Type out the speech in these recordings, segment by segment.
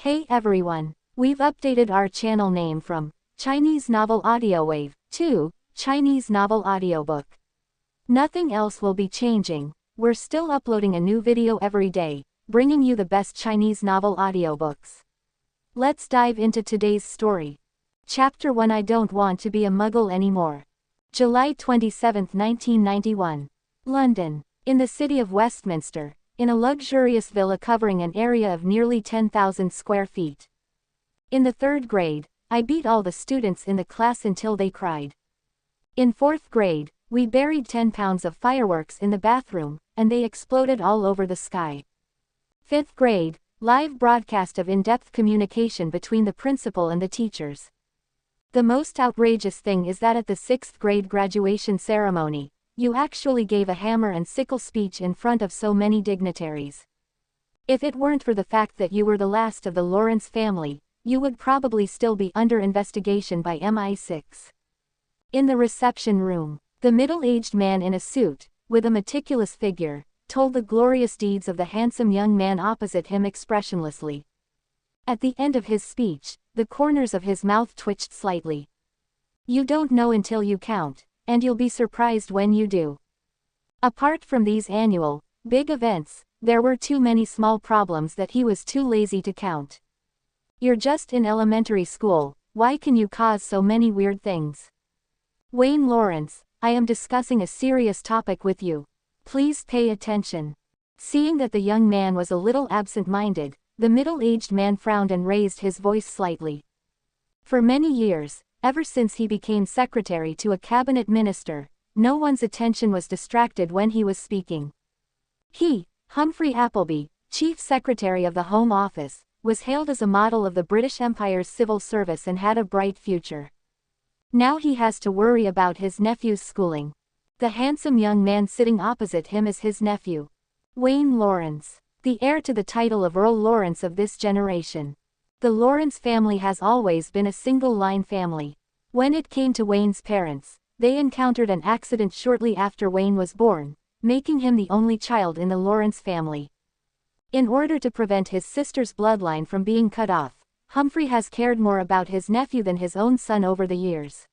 Hey everyone, we've updated our channel name from Chinese Novel Audio Wave to Chinese Novel Audiobook. Nothing else will be changing. We're still uploading a new video every day, bringing you the best Chinese novel audiobooks. Let's dive into today's story. Chapter 1, I Don't Want to Be a Muggle Anymore. July 27, 1991. London. In the city of Westminster, in a luxurious villa covering an area of nearly 10,000 square feet. In the 3rd grade, I beat all the students in the class until they cried. In 4th grade, we buried 10 pounds of fireworks in the bathroom, and they exploded all over the sky. 5th grade, live broadcast of in-depth communication between the principal and the teachers. The most outrageous thing is that at the 6th grade graduation ceremony, you actually gave a hammer and sickle speech in front of so many dignitaries. If it weren't for the fact that you were the last of the Lawrence family, you would probably still be under investigation by MI6. In the reception room, the middle-aged man in a suit, with a meticulous figure, told the glorious deeds of the handsome young man opposite him expressionlessly. At the end of his speech, the corners of his mouth twitched slightly. You don't know until you count, and you'll be surprised when you do. Apart from these annual, big events, there were too many small problems that he was too lazy to count. You're just in elementary school, why can you cause so many weird things? Wayne Lawrence, I am discussing a serious topic with you. Please pay attention. Seeing that the young man was a little absent-minded, the middle-aged man frowned and raised his voice slightly. For many years, ever since he became secretary to a cabinet minister, no one's attention was distracted when he was speaking. He, Humphrey Appleby, chief secretary of the Home Office, was hailed as a model of the British Empire's civil service and had a bright future. Now he has to worry about his nephew's schooling. The handsome young man sitting opposite him is his nephew, Wayne Lawrence, the heir to the title of Earl Lawrence of this generation. The Lawrence family has always been a single-line family. When it came to Wayne's parents, they encountered an accident shortly after Wayne was born, making him the only child in the Lawrence family. In order to prevent his sister's bloodline from being cut off, Humphrey has cared more about his nephew than his own son over the years.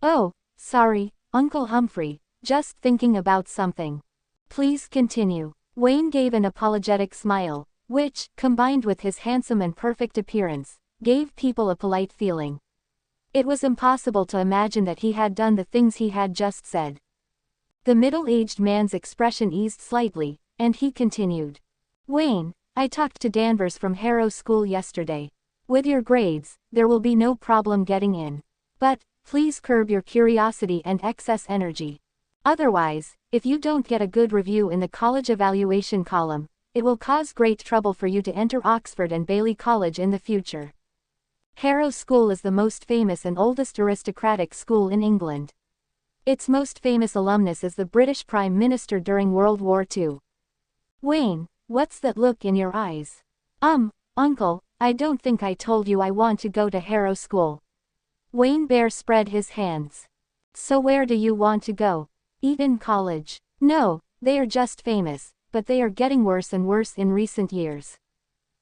Oh, sorry, Uncle Humphrey, just thinking about something. Please continue. Wayne gave an apologetic smile, which, combined with his handsome and perfect appearance, gave people a polite feeling. It was impossible to imagine that he had done the things he had just said. The middle-aged man's expression eased slightly, and he continued. Wayne, I talked to Danvers from Harrow School yesterday. With your grades, there will be no problem getting in. But, please curb your curiosity and excess energy. Otherwise, if you don't get a good review in the college evaluation column, it will cause great trouble for you to enter Oxford and Bailey College in the future. Harrow School is the most famous and oldest aristocratic school in England. Its most famous alumnus is the British Prime Minister during World War II. Wayne, what's that look in your eyes? Uncle, I don't think I told you I want to go to Harrow School. Wayne Bear spread his hands. So where do you want to go? Eton College. No, they are just famous, but they are getting worse and worse in recent years.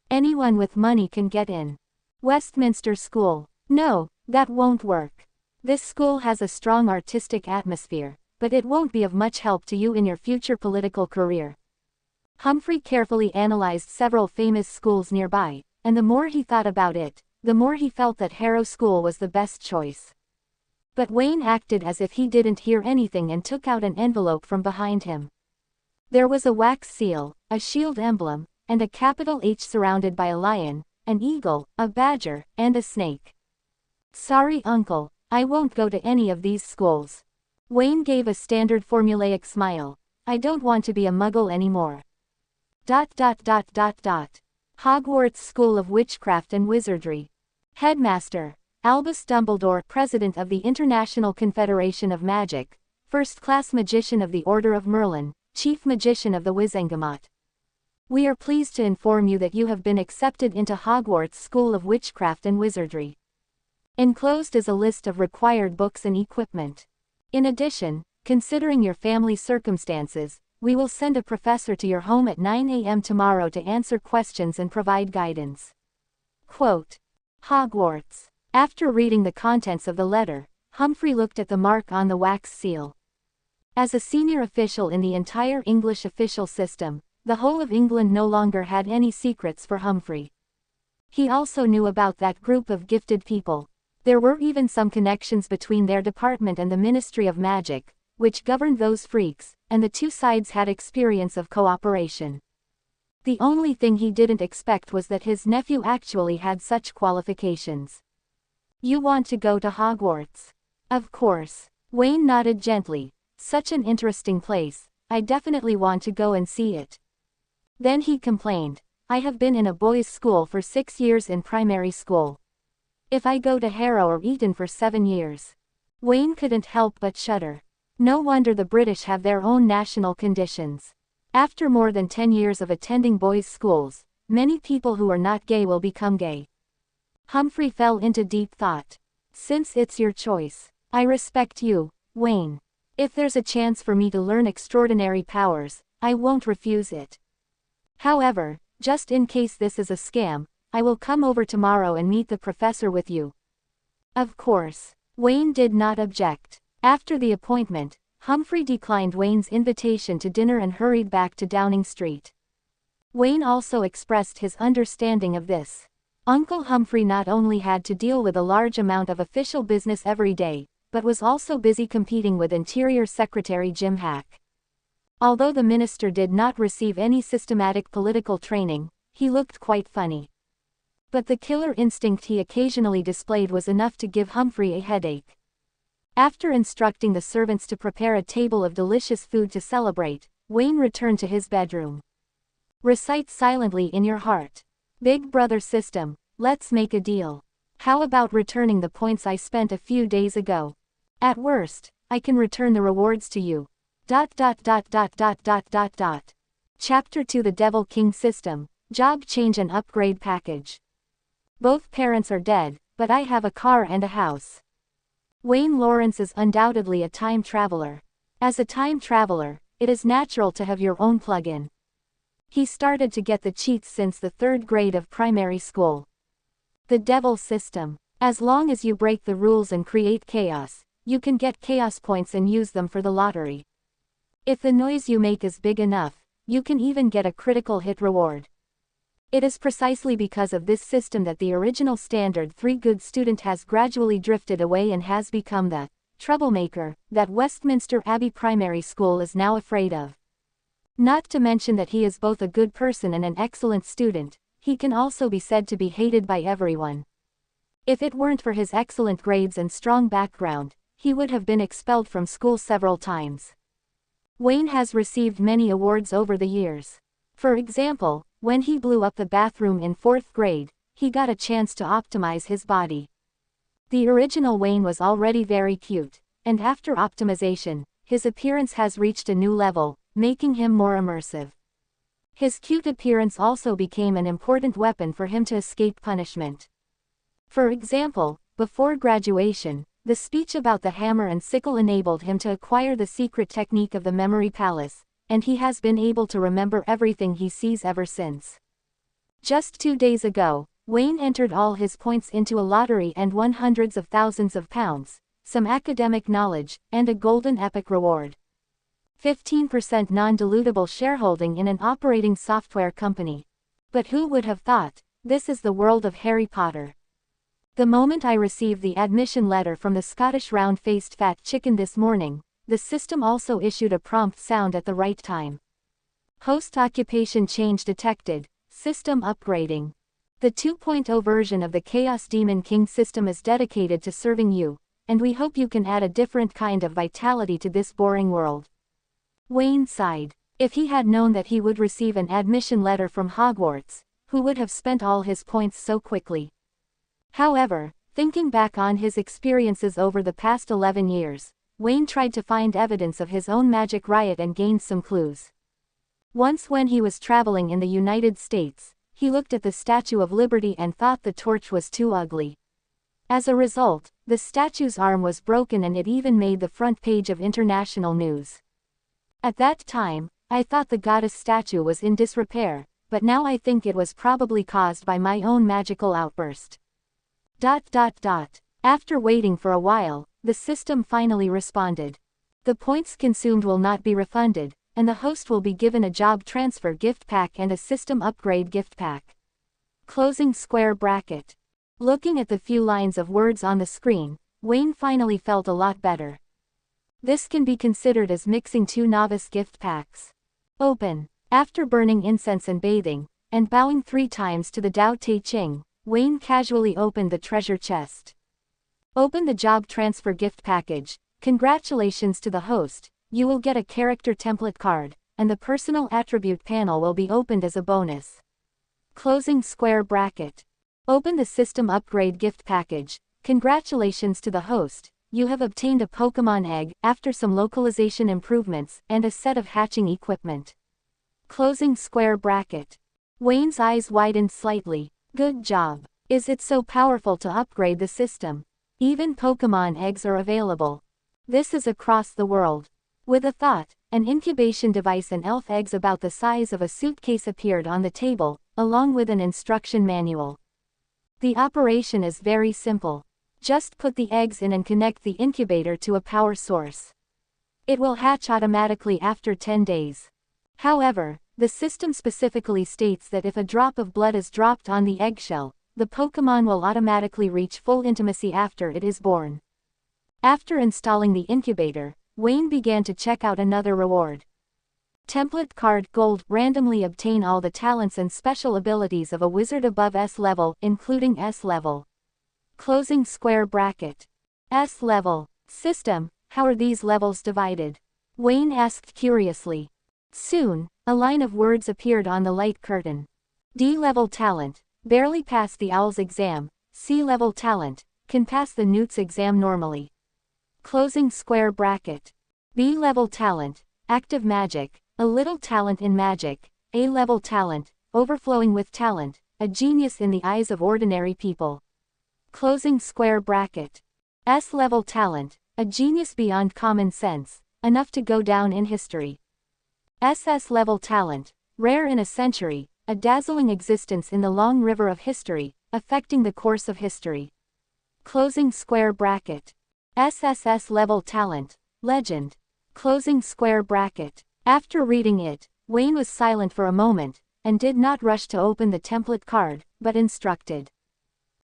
Anyone with money can get in. Westminster School. No, that won't work. This school has a strong artistic atmosphere, but it won't be of much help to you in your future political career. Humphrey carefully analyzed several famous schools nearby, and the more he thought about it, the more he felt that Harrow School was the best choice. But Wayne acted as if he didn't hear anything and took out an envelope from behind him. There was a wax seal, a shield emblem, and a capital H surrounded by a lion, an eagle, a badger, and a snake. Sorry Uncle, I won't go to any of these schools. Wayne gave a standard formulaic smile. I don't want to be a muggle anymore. ... Hogwarts School of Witchcraft and Wizardry. Headmaster, Albus Dumbledore, President of the International Confederation of Magic, First-Class Magician of the Order of Merlin, Chief Magician of the Wizengamot. We are pleased to inform you that you have been accepted into Hogwarts School of Witchcraft and Wizardry. Enclosed is a list of required books and equipment. In addition, considering your family circumstances, we will send a professor to your home at 9 a.m. tomorrow to answer questions and provide guidance. Quote, Hogwarts. After reading the contents of the letter, Humphrey looked at the mark on the wax seal. As a senior official in the entire English official system, the whole of England no longer had any secrets for Humphrey. He also knew about that group of gifted people. There were even some connections between their department and the Ministry of Magic, which governed those freaks, and the two sides had experience of cooperation. The only thing he didn't expect was that his nephew actually had such qualifications. You want to go to Hogwarts? Of course. Wayne nodded gently. Such an interesting place, I definitely want to go and see it. Then he complained, I have been in a boys' school for 6 years in primary school. If I go to Harrow or Eton for 7 years. Wayne couldn't help but shudder. No wonder the British have their own national conditions. After more than 10 years of attending boys' schools, many people who are not gay will become gay. Humphrey fell into deep thought. Since it's your choice, I respect you, Wayne. If there's a chance for me to learn extraordinary powers, I won't refuse it. However, just in case this is a scam, I will come over tomorrow and meet the professor with you. Of course. Wayne did not object. After the appointment, Humphrey declined Wayne's invitation to dinner and hurried back to Downing Street. Wayne also expressed his understanding of this. Uncle Humphrey not only had to deal with a large amount of official business every day, but was also busy competing with Interior Secretary Jim Hack. Although the minister did not receive any systematic political training, he looked quite funny. But the killer instinct he occasionally displayed was enough to give Humphrey a headache. After instructing the servants to prepare a table of delicious food to celebrate, Wayne returned to his bedroom. Recite silently in your heart. Big Brother system, let's make a deal. How about returning the points I spent a few days ago? At worst, I can return the rewards to you. Chapter 2 The Devil King System, Job Change and Upgrade Package. Both parents are dead, but I have a car and a house. Wayne Lawrence is undoubtedly a time traveler. As a time traveler, it is natural to have your own plug-in. He started to get the cheats since the 3rd grade of primary school. The Devil System. As long as you break the rules and create chaos, you can get chaos points and use them for the lottery. If the noise you make is big enough, you can even get a critical hit reward. It is precisely because of this system that the original standard 3 good student has gradually drifted away and has become the troublemaker that Westminster Abbey Primary School is now afraid of. Not to mention that he is both a good person and an excellent student, he can also be said to be hated by everyone. If it weren't for his excellent grades and strong background, he would have been expelled from school several times. Wayne has received many awards over the years. For example, when he blew up the bathroom in 4th grade, he got a chance to optimize his body. The original Wayne was already very cute, and after optimization, his appearance has reached a new level, making him more immersive. His cute appearance also became an important weapon for him to escape punishment. For example, before graduation, the speech about the hammer and sickle enabled him to acquire the secret technique of the memory palace, and he has been able to remember everything he sees ever since. Just 2 days ago, Wayne entered all his points into a lottery and won hundreds of thousands of pounds, some academic knowledge, and a golden epic reward. 15% non-dilutable shareholding in an operating software company. But who would have thought? This is the world of Harry Potter. The moment I received the admission letter from the Scottish round-faced fat chicken this morning, the system also issued a prompt sound at the right time. Host occupation change detected, system upgrading. The 2.0 version of the Chaos Demon King system is dedicated to serving you, and we hope you can add a different kind of vitality to this boring world. Wayne sighed. If he had known that he would receive an admission letter from Hogwarts, who would have spent all his points so quickly? However, thinking back on his experiences over the past 11 years, Wayne tried to find evidence of his own magic riot and gained some clues. Once when he was traveling in the United States, he looked at the Statue of Liberty and thought the torch was too ugly. As a result, the statue's arm was broken and it even made the front page of international news. At that time, I thought the goddess statue was in disrepair, but now I think it was probably caused by my own magical outburst. ... After waiting for a while, the system finally responded. The points consumed will not be refunded, and the host will be given a job transfer gift pack and a system upgrade gift pack. Closing square bracket. Looking at the few lines of words on the screen, Wayne finally felt a lot better. This can be considered as mixing two novice gift packs. Open. After burning incense and bathing, and bowing 3 times to the Tao Te Ching, Wayne casually opened the treasure chest. Open the job transfer gift package. Congratulations to the host, you will get a character template card, and the personal attribute panel will be opened as a bonus. Closing square bracket. Open the system upgrade gift package. Congratulations to the host, you have obtained a Pokemon egg, after some localization improvements, and a set of hatching equipment. Closing square bracket. Wayne's eyes widened slightly. Good job. Is it so powerful to upgrade the system? Even Pokemon eggs are available. This is across the world. With a thought, an incubation device and elf eggs about the size of a suitcase appeared on the table, along with an instruction manual. The operation is very simple. Just put the eggs in and connect the incubator to a power source. It will hatch automatically after 10 days. However, the system specifically states that if a drop of blood is dropped on the eggshell, the Pokemon will automatically reach full intimacy after it is born. After installing the incubator, Wayne began to check out another reward. Template card Gold. Randomly obtain all the talents and special abilities of a wizard above S level, including S level. Closing square bracket. S level. System, how are these levels divided? Wayne asked curiously. Soon, a line of words appeared on the light curtain. D-level talent, barely passed the owl's exam. C-level talent, can pass the newt's exam normally. Closing square bracket. B-level talent, active magic, a little talent in magic. A-level talent, overflowing with talent, a genius in the eyes of ordinary people. Closing square bracket. S-level talent, a genius beyond common sense, enough to go down in history. SS-level talent, rare in a century, a dazzling existence in the long river of history, affecting the course of history. Closing square bracket. SSS-level talent, legend. Closing square bracket. After reading it, Wayne was silent for a moment, and did not rush to open the template card, but instructed.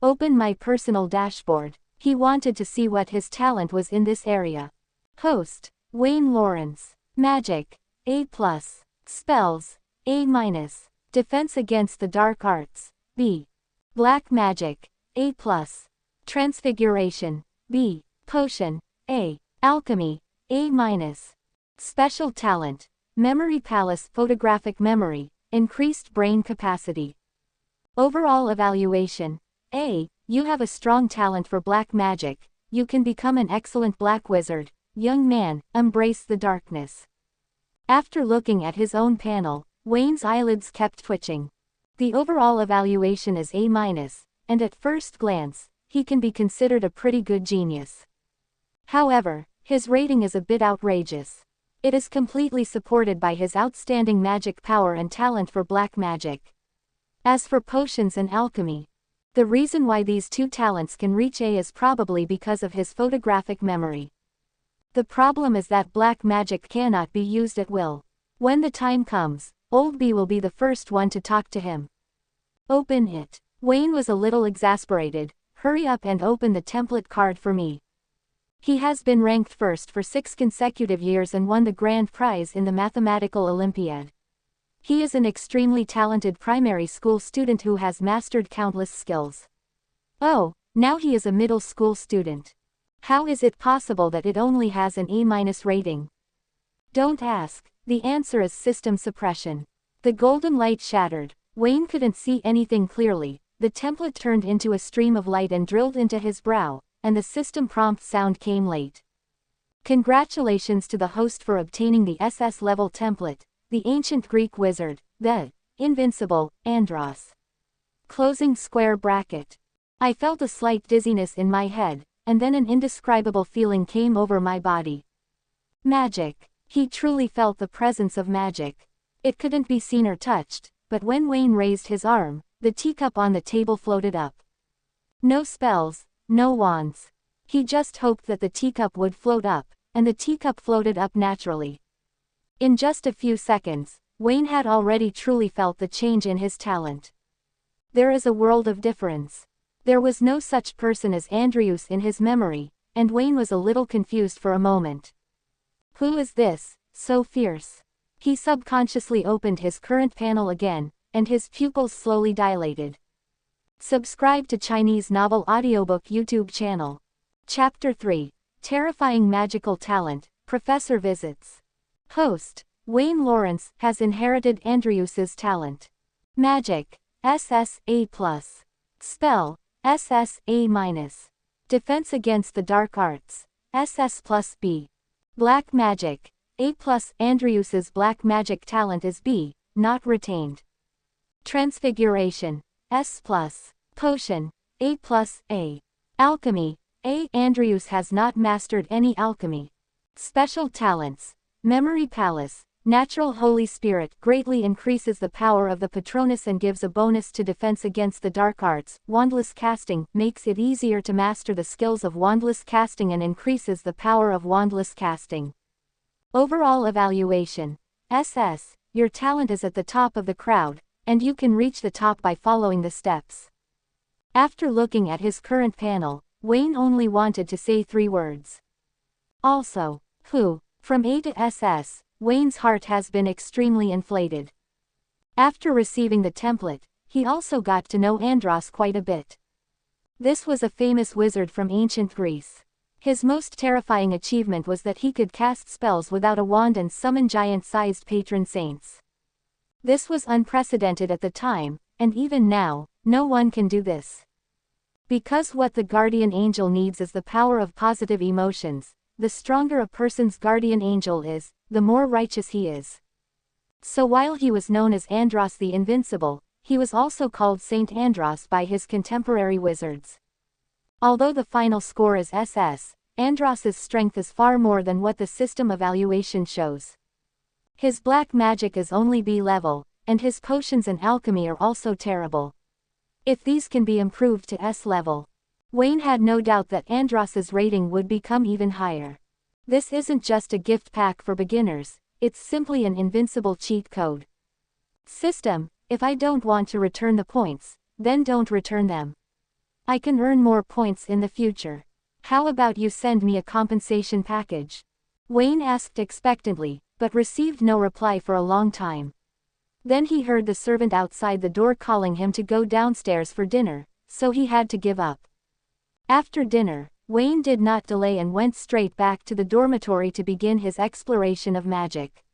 Open my personal dashboard. He wanted to see what his talent was in this area. Host, Wayne Lawrence. Magic, A+. Spells, A-. Defense against the dark arts, B. Black magic, A+. Transfiguration, B. Potion, A. Alchemy, A-. Special talent, Memory Palace. Photographic memory, increased brain capacity. Overall evaluation, A. You have a strong talent for black magic. You can become an excellent black wizard. Young man, embrace the darkness. After looking at his own panel, Wayne's eyelids kept twitching. The overall evaluation is A-, and at first glance, he can be considered a pretty good genius. However, his rating is a bit outrageous. It is completely supported by his outstanding magic power and talent for black magic. As for potions and alchemy, the reason why these two talents can reach A is probably because of his photographic memory. The problem is that black magic cannot be used at will. When the time comes, Old B will be the first one to talk to him. Open it. Wayne was a little exasperated. Hurry up and open the template card for me. He has been ranked first for 6 consecutive years and won the grand prize in the Mathematical Olympiad. He is an extremely talented primary school student who has mastered countless skills. Oh, now he is a middle school student. How is it possible that it only has an A- rating? Don't ask, the answer is system suppression. The golden light shattered. Wayne couldn't see anything clearly. The template turned into a stream of light and drilled into his brow, and the system prompt sound came late. Congratulations to the host for obtaining the SS level template, the ancient Greek wizard, the invincible Andros. Closing square bracket. I felt a slight dizziness in my head, and then an indescribable feeling came over my body. Magic. He truly felt the presence of magic. It couldn't be seen or touched, but when Wayne raised his arm, the teacup on the table floated up. No spells, no wands. He just hoped that the teacup would float up, and the teacup floated up naturally. In just a few seconds, Wayne had already truly felt the change in his talent. There is a world of difference. There was no such person as Andrews in his memory, and Wayne was a little confused for a moment. Who is this, so fierce? He subconsciously opened his current panel again, and his pupils slowly dilated. Subscribe to Chinese Novel Audiobook YouTube channel. Chapter 3. Terrifying Magical Talent, Professor Visits. Host, Wayne Lawrence, has inherited Andrews's talent. Magic, SS A+. Spell, SS A-. Defense against the dark arts, SS plus B. Black magic, A+. Andrews's black magic talent is B, not retained. Transfiguration, S+. Potion, A+. A. Alchemy, A. Andrews has not mastered any alchemy. Special talents, Memory Palace, Natural Holy Spirit greatly increases the power of the Patronus and gives a bonus to defense against the dark arts. Wandless casting makes it easier to master the skills of wandless casting and increases the power of wandless casting. Overall evaluation, SS, your talent is at the top of the crowd, and you can reach the top by following the steps. After looking at his current panel, Wayne only wanted to say 3 words. Also, who? From A to SS, Wayne's heart has been extremely inflated. After receiving the template, he also got to know Andros quite a bit. This was a famous wizard from ancient Greece. His most terrifying achievement was that he could cast spells without a wand and summon giant-sized patron saints. This was unprecedented at the time, and even now, no one can do this. Because what the guardian angel needs is the power of positive emotions. The stronger a person's guardian angel is, the more righteous he is. So while he was known as Andros the Invincible, he was also called Saint Andros by his contemporary wizards. Although the final score is SS, Andros's strength is far more than what the system evaluation shows. His black magic is only B level, and his potions and alchemy are also terrible. If these can be improved to S level, Wayne had no doubt that Andros's rating would become even higher. This isn't just a gift pack for beginners, it's simply an invincible cheat code. System, if I don't want to return the points, then don't return them. I can earn more points in the future. How about you send me a compensation package? Wayne asked expectantly, but received no reply for a long time. Then he heard the servant outside the door calling him to go downstairs for dinner, so he had to give up. After dinner, Wayne did not delay and went straight back to the dormitory to begin his exploration of magic.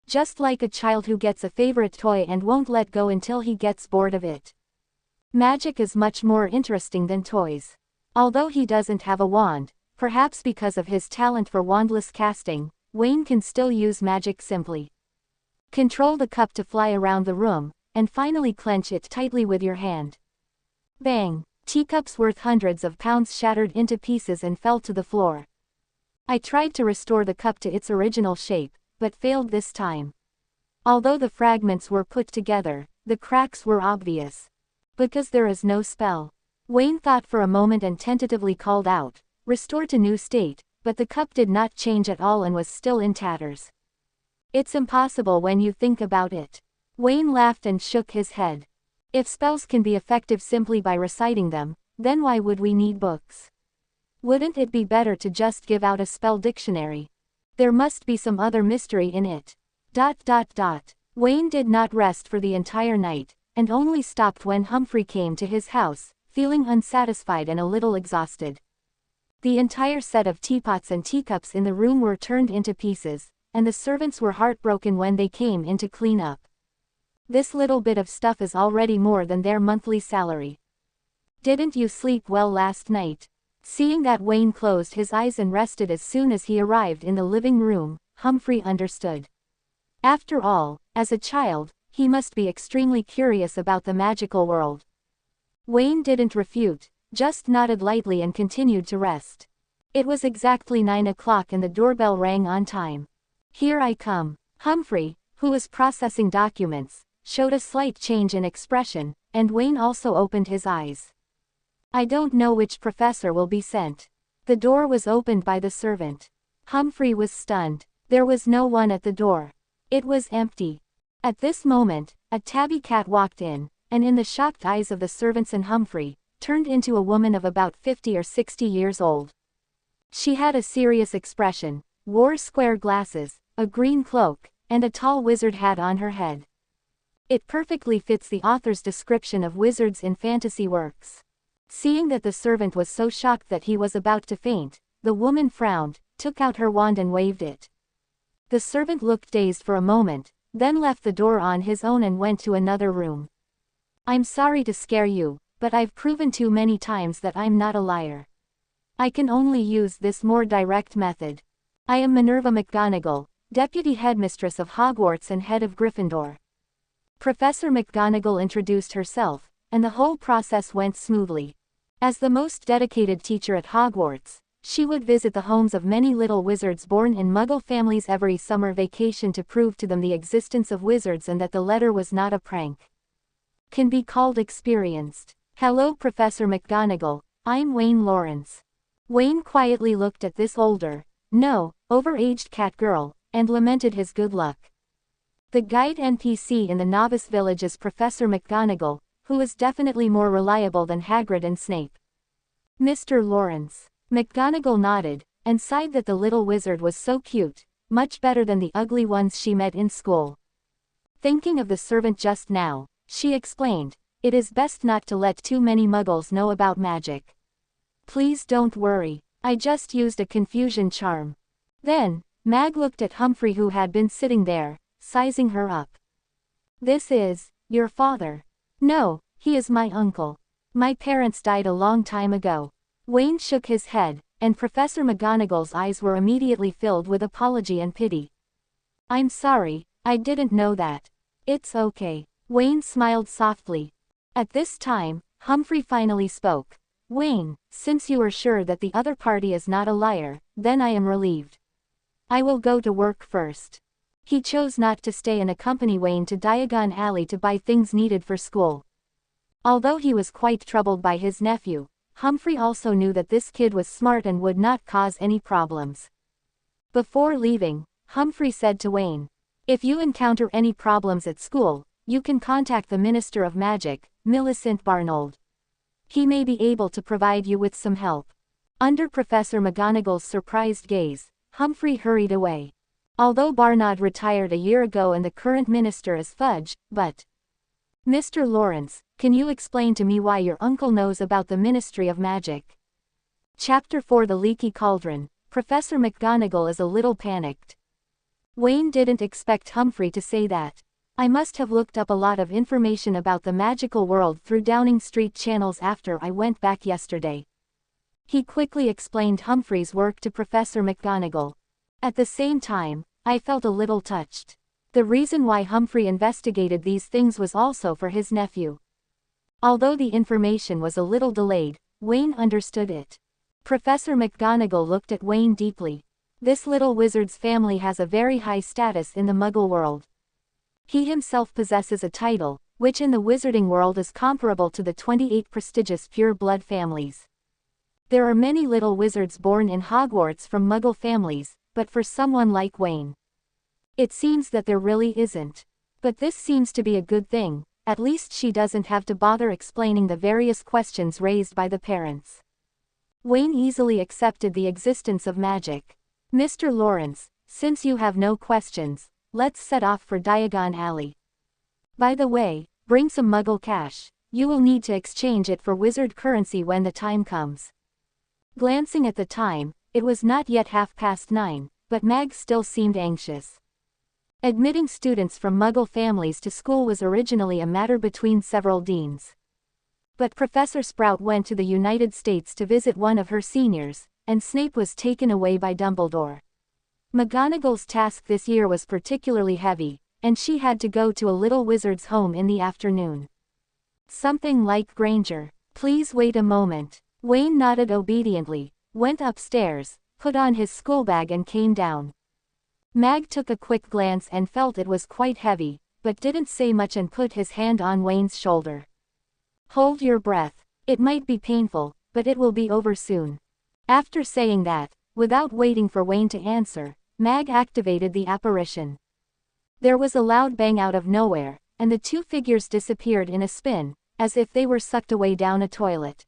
Just like a child who gets a favorite toy and won't let go until he gets bored of it. Magic is much more interesting than toys. Although he doesn't have a wand, perhaps because of his talent for wandless casting, Wayne can still use magic simply. Control the cup to fly around the room, and finally clench it tightly with your hand. Bang! Teacups worth hundreds of pounds shattered into pieces and fell to the floor. I tried to restore the cup to its original shape, but failed this time. Although the fragments were put together, the cracks were obvious. Because there is no spell. Wayne thought for a moment and tentatively called out, "Restore to new state," but the cup did not change at all and was still in tatters. It's impossible when you think about it. Wayne laughed and shook his head. If spells can be effective simply by reciting them, then why would we need books? Wouldn't it be better to just give out a spell dictionary? There must be some other mystery in it. ... Wayne did not rest for the entire night, and only stopped when Humphrey came to his house, feeling unsatisfied and a little exhausted. The entire set of teapots and teacups in the room were turned into pieces, and the servants were heartbroken when they came in to clean up. This little bit of stuff is already more than their monthly salary. Didn't you sleep well last night? Seeing that Wayne closed his eyes and rested as soon as he arrived in the living room, Humphrey understood. After all, as a child, he must be extremely curious about the magical world. Wayne didn't refute, just nodded lightly and continued to rest. It was exactly 9 o'clock and the doorbell rang on time. "Here I come." Humphrey, who was processing documents, showed a slight change in expression, and Wayne also opened his eyes. I don't know which professor will be sent. The door was opened by the servant. Humphrey was stunned. There was no one at the door. It was empty. At this moment, a tabby cat walked in, and in the shocked eyes of the servants and Humphrey, turned into a woman of about 50 or 60 years old. She had a serious expression, wore square glasses, a green cloak, and a tall wizard hat on her head. It perfectly fits the author's description of wizards in fantasy works. Seeing that the servant was so shocked that he was about to faint, the woman frowned, took out her wand and waved it. The servant looked dazed for a moment, then left the door on his own and went to another room. I'm sorry to scare you, but I've proven too many times that I'm not a liar. I can only use this more direct method. I am Minerva McGonagall, Deputy Headmistress of Hogwarts and Head of Gryffindor. Professor McGonagall introduced herself, and the whole process went smoothly. As the most dedicated teacher at Hogwarts, she would visit the homes of many little wizards born in Muggle families every summer vacation to prove to them the existence of wizards and that the letter was not a prank. Can be called experienced. Hello Professor McGonagall, I'm Wayne Lawrence. Wayne quietly looked at this older, over-aged cat girl, and lamented his good luck. The guide NPC in the novice village is Professor McGonagall, who is definitely more reliable than Hagrid and Snape. Mr. Lawrence. McGonagall nodded, and sighed that the little wizard was so cute, much better than the ugly ones she met in school. Thinking of the servant just now, she explained, it is best not to let too many muggles know about magic. Please don't worry, I just used a confusion charm. Then, Mag looked at Humphrey who had been sitting there, sizing her up. This is, your father. No, he is my uncle. My parents died a long time ago. Wayne shook his head, and Professor McGonagall's eyes were immediately filled with apology and pity. I'm sorry, I didn't know that. It's okay. Wayne smiled softly. At this time, Humphrey finally spoke. Wayne, since you are sure that the other party is not a liar, then I am relieved. I will go to work first. He chose not to stay and accompany Wayne to Diagon Alley to buy things needed for school. Although he was quite troubled by his nephew, Humphrey also knew that this kid was smart and would not cause any problems. Before leaving, Humphrey said to Wayne, if you encounter any problems at school, you can contact the Minister of Magic, Millicent Barnold. He may be able to provide you with some help. Under Professor McGonagall's surprised gaze, Humphrey hurried away. Although Barnard retired a year ago and the current minister is Fudge, but... Mr. Lawrence, can you explain to me why your uncle knows about the Ministry of Magic? Chapter 4 The Leaky Cauldron. Professor McGonagall is a little panicked. Wayne didn't expect Humphrey to say that. I must have looked up a lot of information about the magical world through Downing Street channels after I went back yesterday. He quickly explained Humphrey's work to Professor McGonagall. At the same time, I felt a little touched. The reason why Humphrey investigated these things was also for his nephew. Although the information was a little delayed, Wayne understood it. Professor McGonagall looked at Wayne deeply. This little wizard's family has a very high status in the Muggle world. He himself possesses a title, which in the wizarding world is comparable to the 28 prestigious pure-blood families. There are many little wizards born in Hogwarts from Muggle families, but for someone like Wayne, it seems that there really isn't. But this seems to be a good thing, at least she doesn't have to bother explaining the various questions raised by the parents. Wayne easily accepted the existence of magic. Mr. Lawrence, since you have no questions, let's set off for Diagon Alley. By the way, bring some Muggle cash. You will need to exchange it for wizard currency when the time comes. Glancing at the time, it was not yet 9:30, but Mag still seemed anxious. Admitting students from Muggle families to school was originally a matter between several deans. But Professor Sprout went to the United States to visit one of her seniors, and Snape was taken away by Dumbledore. McGonagall's task this year was particularly heavy, and she had to go to a little wizard's home in the afternoon. Something like Granger. Please wait a moment. Wayne nodded obediently, went upstairs, put on his schoolbag and came down. Mag took a quick glance and felt it was quite heavy, but didn't say much and put his hand on Wayne's shoulder. Hold your breath. It might be painful, but it will be over soon. After saying that, without waiting for Wayne to answer, Mag activated the apparition. There was a loud bang out of nowhere, and the two figures disappeared in a spin, as if they were sucked away down a toilet.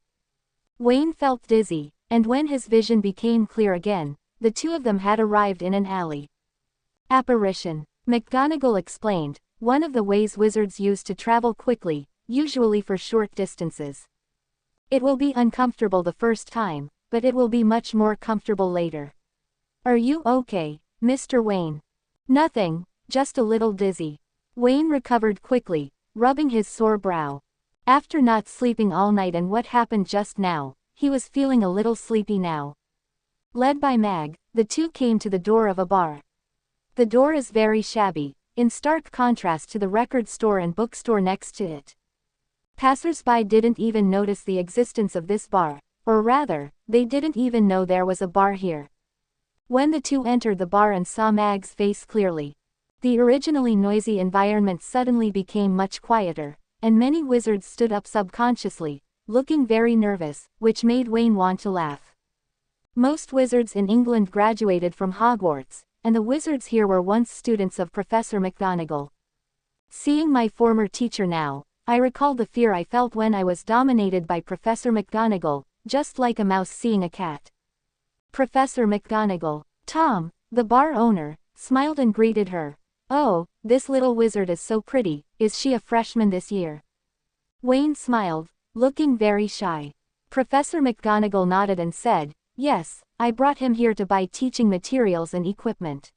Wayne felt dizzy, and when his vision became clear again, the two of them had arrived in an alley. Apparition. McGonagall explained, one of the ways wizards use to travel quickly, usually for short distances. It will be uncomfortable the first time, but it will be much more comfortable later. Are you okay, Mr. Wayne? Nothing, just a little dizzy. Wayne recovered quickly, rubbing his sore brow. After not sleeping all night and what happened just now, he was feeling a little sleepy now. Led by Mag, the two came to the door of a bar. The door is very shabby, in stark contrast to the record store and bookstore next to it. Passers-by didn't even notice the existence of this bar, or rather, they didn't even know there was a bar here. When the two entered the bar and saw Mag's face clearly, the originally noisy environment suddenly became much quieter, and many wizards stood up subconsciously, looking very nervous, which made Wayne want to laugh. Most wizards in England graduated from Hogwarts, and the wizards here were once students of Professor McGonagall. Seeing my former teacher now, I recalled the fear I felt when I was dominated by Professor McGonagall, just like a mouse seeing a cat. Professor McGonagall, Tom, the bar owner, smiled and greeted her. Oh, this little wizard is so pretty, is she a freshman this year? Wayne smiled, looking very shy. Professor McGonagall nodded and said, yes, I brought him here to buy teaching materials and equipment.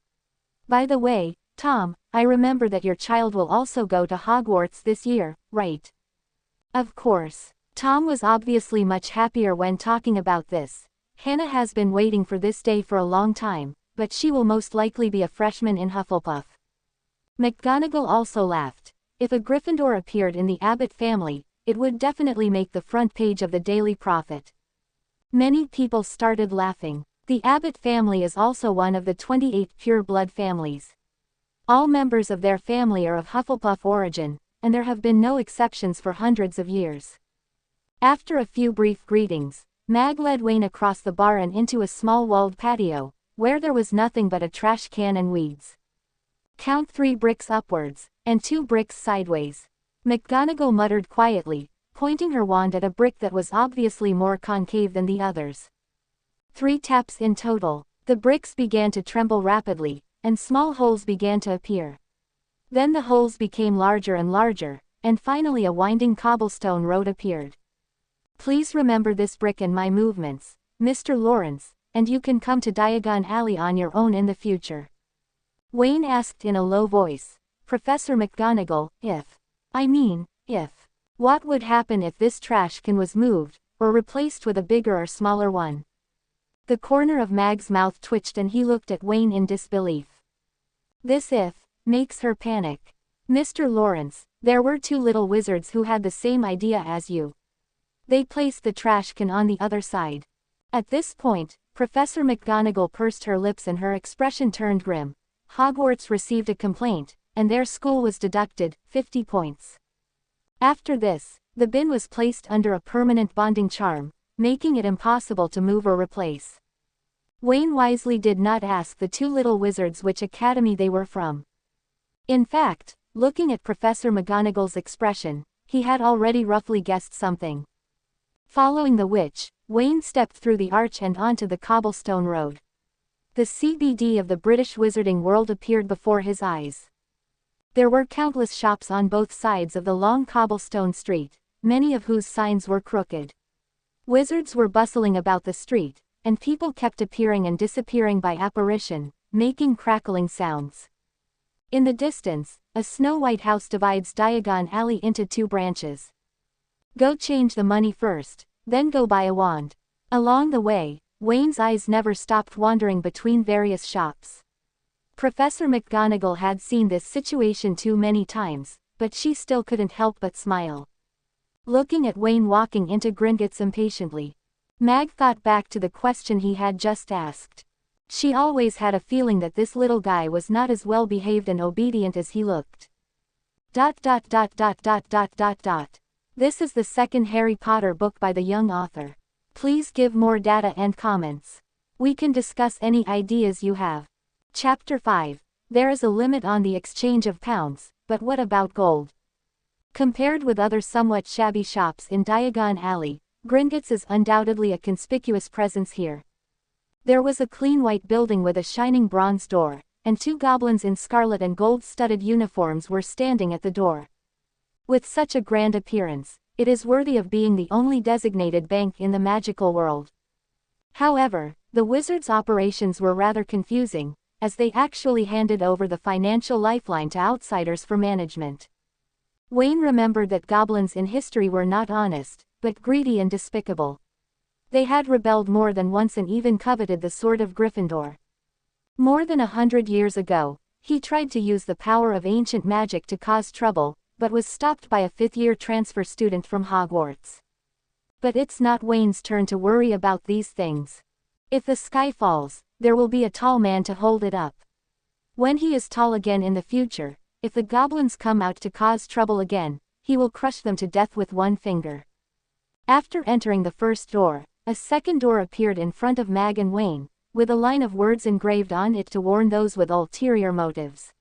By the way, Tom, I remember that your child will also go to Hogwarts this year, right? Of course. Tom was obviously much happier when talking about this. Hannah has been waiting for this day for a long time, but she will most likely be a freshman in Hufflepuff. McGonagall also laughed. If a Gryffindor appeared in the Abbott family, it would definitely make the front page of the Daily Prophet. Many people started laughing. The Abbott family is also one of the 28 pure-blood families. All members of their family are of Hufflepuff origin, and there have been no exceptions for hundreds of years. After a few brief greetings, Mag led Wayne across the bar and into a small walled patio, where there was nothing but a trash can and weeds. Count 3 bricks upwards, and 2 bricks sideways. McGonagall muttered quietly, pointing her wand at a brick that was obviously more concave than the others. 3 taps in total. The bricks began to tremble rapidly, and small holes began to appear. Then the holes became larger and larger, and finally a winding cobblestone road appeared. Please remember this brick and my movements, Mr. Lawrence, and you can come to Diagon Alley on your own in the future. Wayne asked in a low voice, Professor McGonagall, if what would happen if this trash can was moved, or replaced with a bigger or smaller one? The corner of Mag's mouth twitched and he looked at Wayne in disbelief. This if makes her panic. Mr. Lawrence, there were 2 little wizards who had the same idea as you. They placed the trash can on the other side. At this point, Professor McGonagall pursed her lips and her expression turned grim. Hogwarts received a complaint, and their school was deducted 50 points. After this, the bin was placed under a permanent bonding charm, making it impossible to move or replace. Wayne wisely did not ask the 2 little wizards which academy they were from. In fact, looking at Professor McGonagall's expression, he had already roughly guessed something. Following the witch, Wayne stepped through the arch and onto the cobblestone road. The CBD of the British wizarding world appeared before his eyes. There were countless shops on both sides of the long cobblestone street, many of whose signs were crooked. Wizards were bustling about the street, and people kept appearing and disappearing by apparition, making crackling sounds. In the distance, a snow-white house divides Diagon Alley into 2 branches. Go change the money first, then go buy a wand. Along the way, Wayne's eyes never stopped wandering between various shops. Professor McGonagall had seen this situation too many times, but she still couldn't help but smile. Looking at Wayne walking into Gringotts impatiently, Mag thought back to the question he had just asked. She always had a feeling that this little guy was not as well behaved and obedient as he looked. Dot dot dot dot dot dot dot dot. This is the second Harry Potter book by the young author. Please give more data and comments. We can discuss any ideas you have. Chapter 5. There is a limit on the exchange of pounds, but what about gold? Compared with other somewhat shabby shops in Diagon Alley, Gringotts is undoubtedly a conspicuous presence here. There was a clean white building with a shining bronze door, and 2 goblins in scarlet and gold-studded uniforms were standing at the door. With such a grand appearance, it is worthy of being the only designated bank in the magical world. However, the wizards' operations were rather confusing, as they actually handed over the financial lifeline to outsiders for management. Wayne remembered that goblins in history were not honest, but greedy and despicable. They had rebelled more than once and even coveted the sword of Gryffindor. More than 100 years ago, he tried to use the power of ancient magic to cause trouble, but was stopped by a 5th-year transfer student from Hogwarts. But it's not Wayne's turn to worry about these things. If the sky falls, there will be a tall man to hold it up. When he is tall again in the future, if the goblins come out to cause trouble again, he will crush them to death with one finger. After entering the first door, a second door appeared in front of Mag and Wayne, with a line of words engraved on it to warn those with ulterior motives.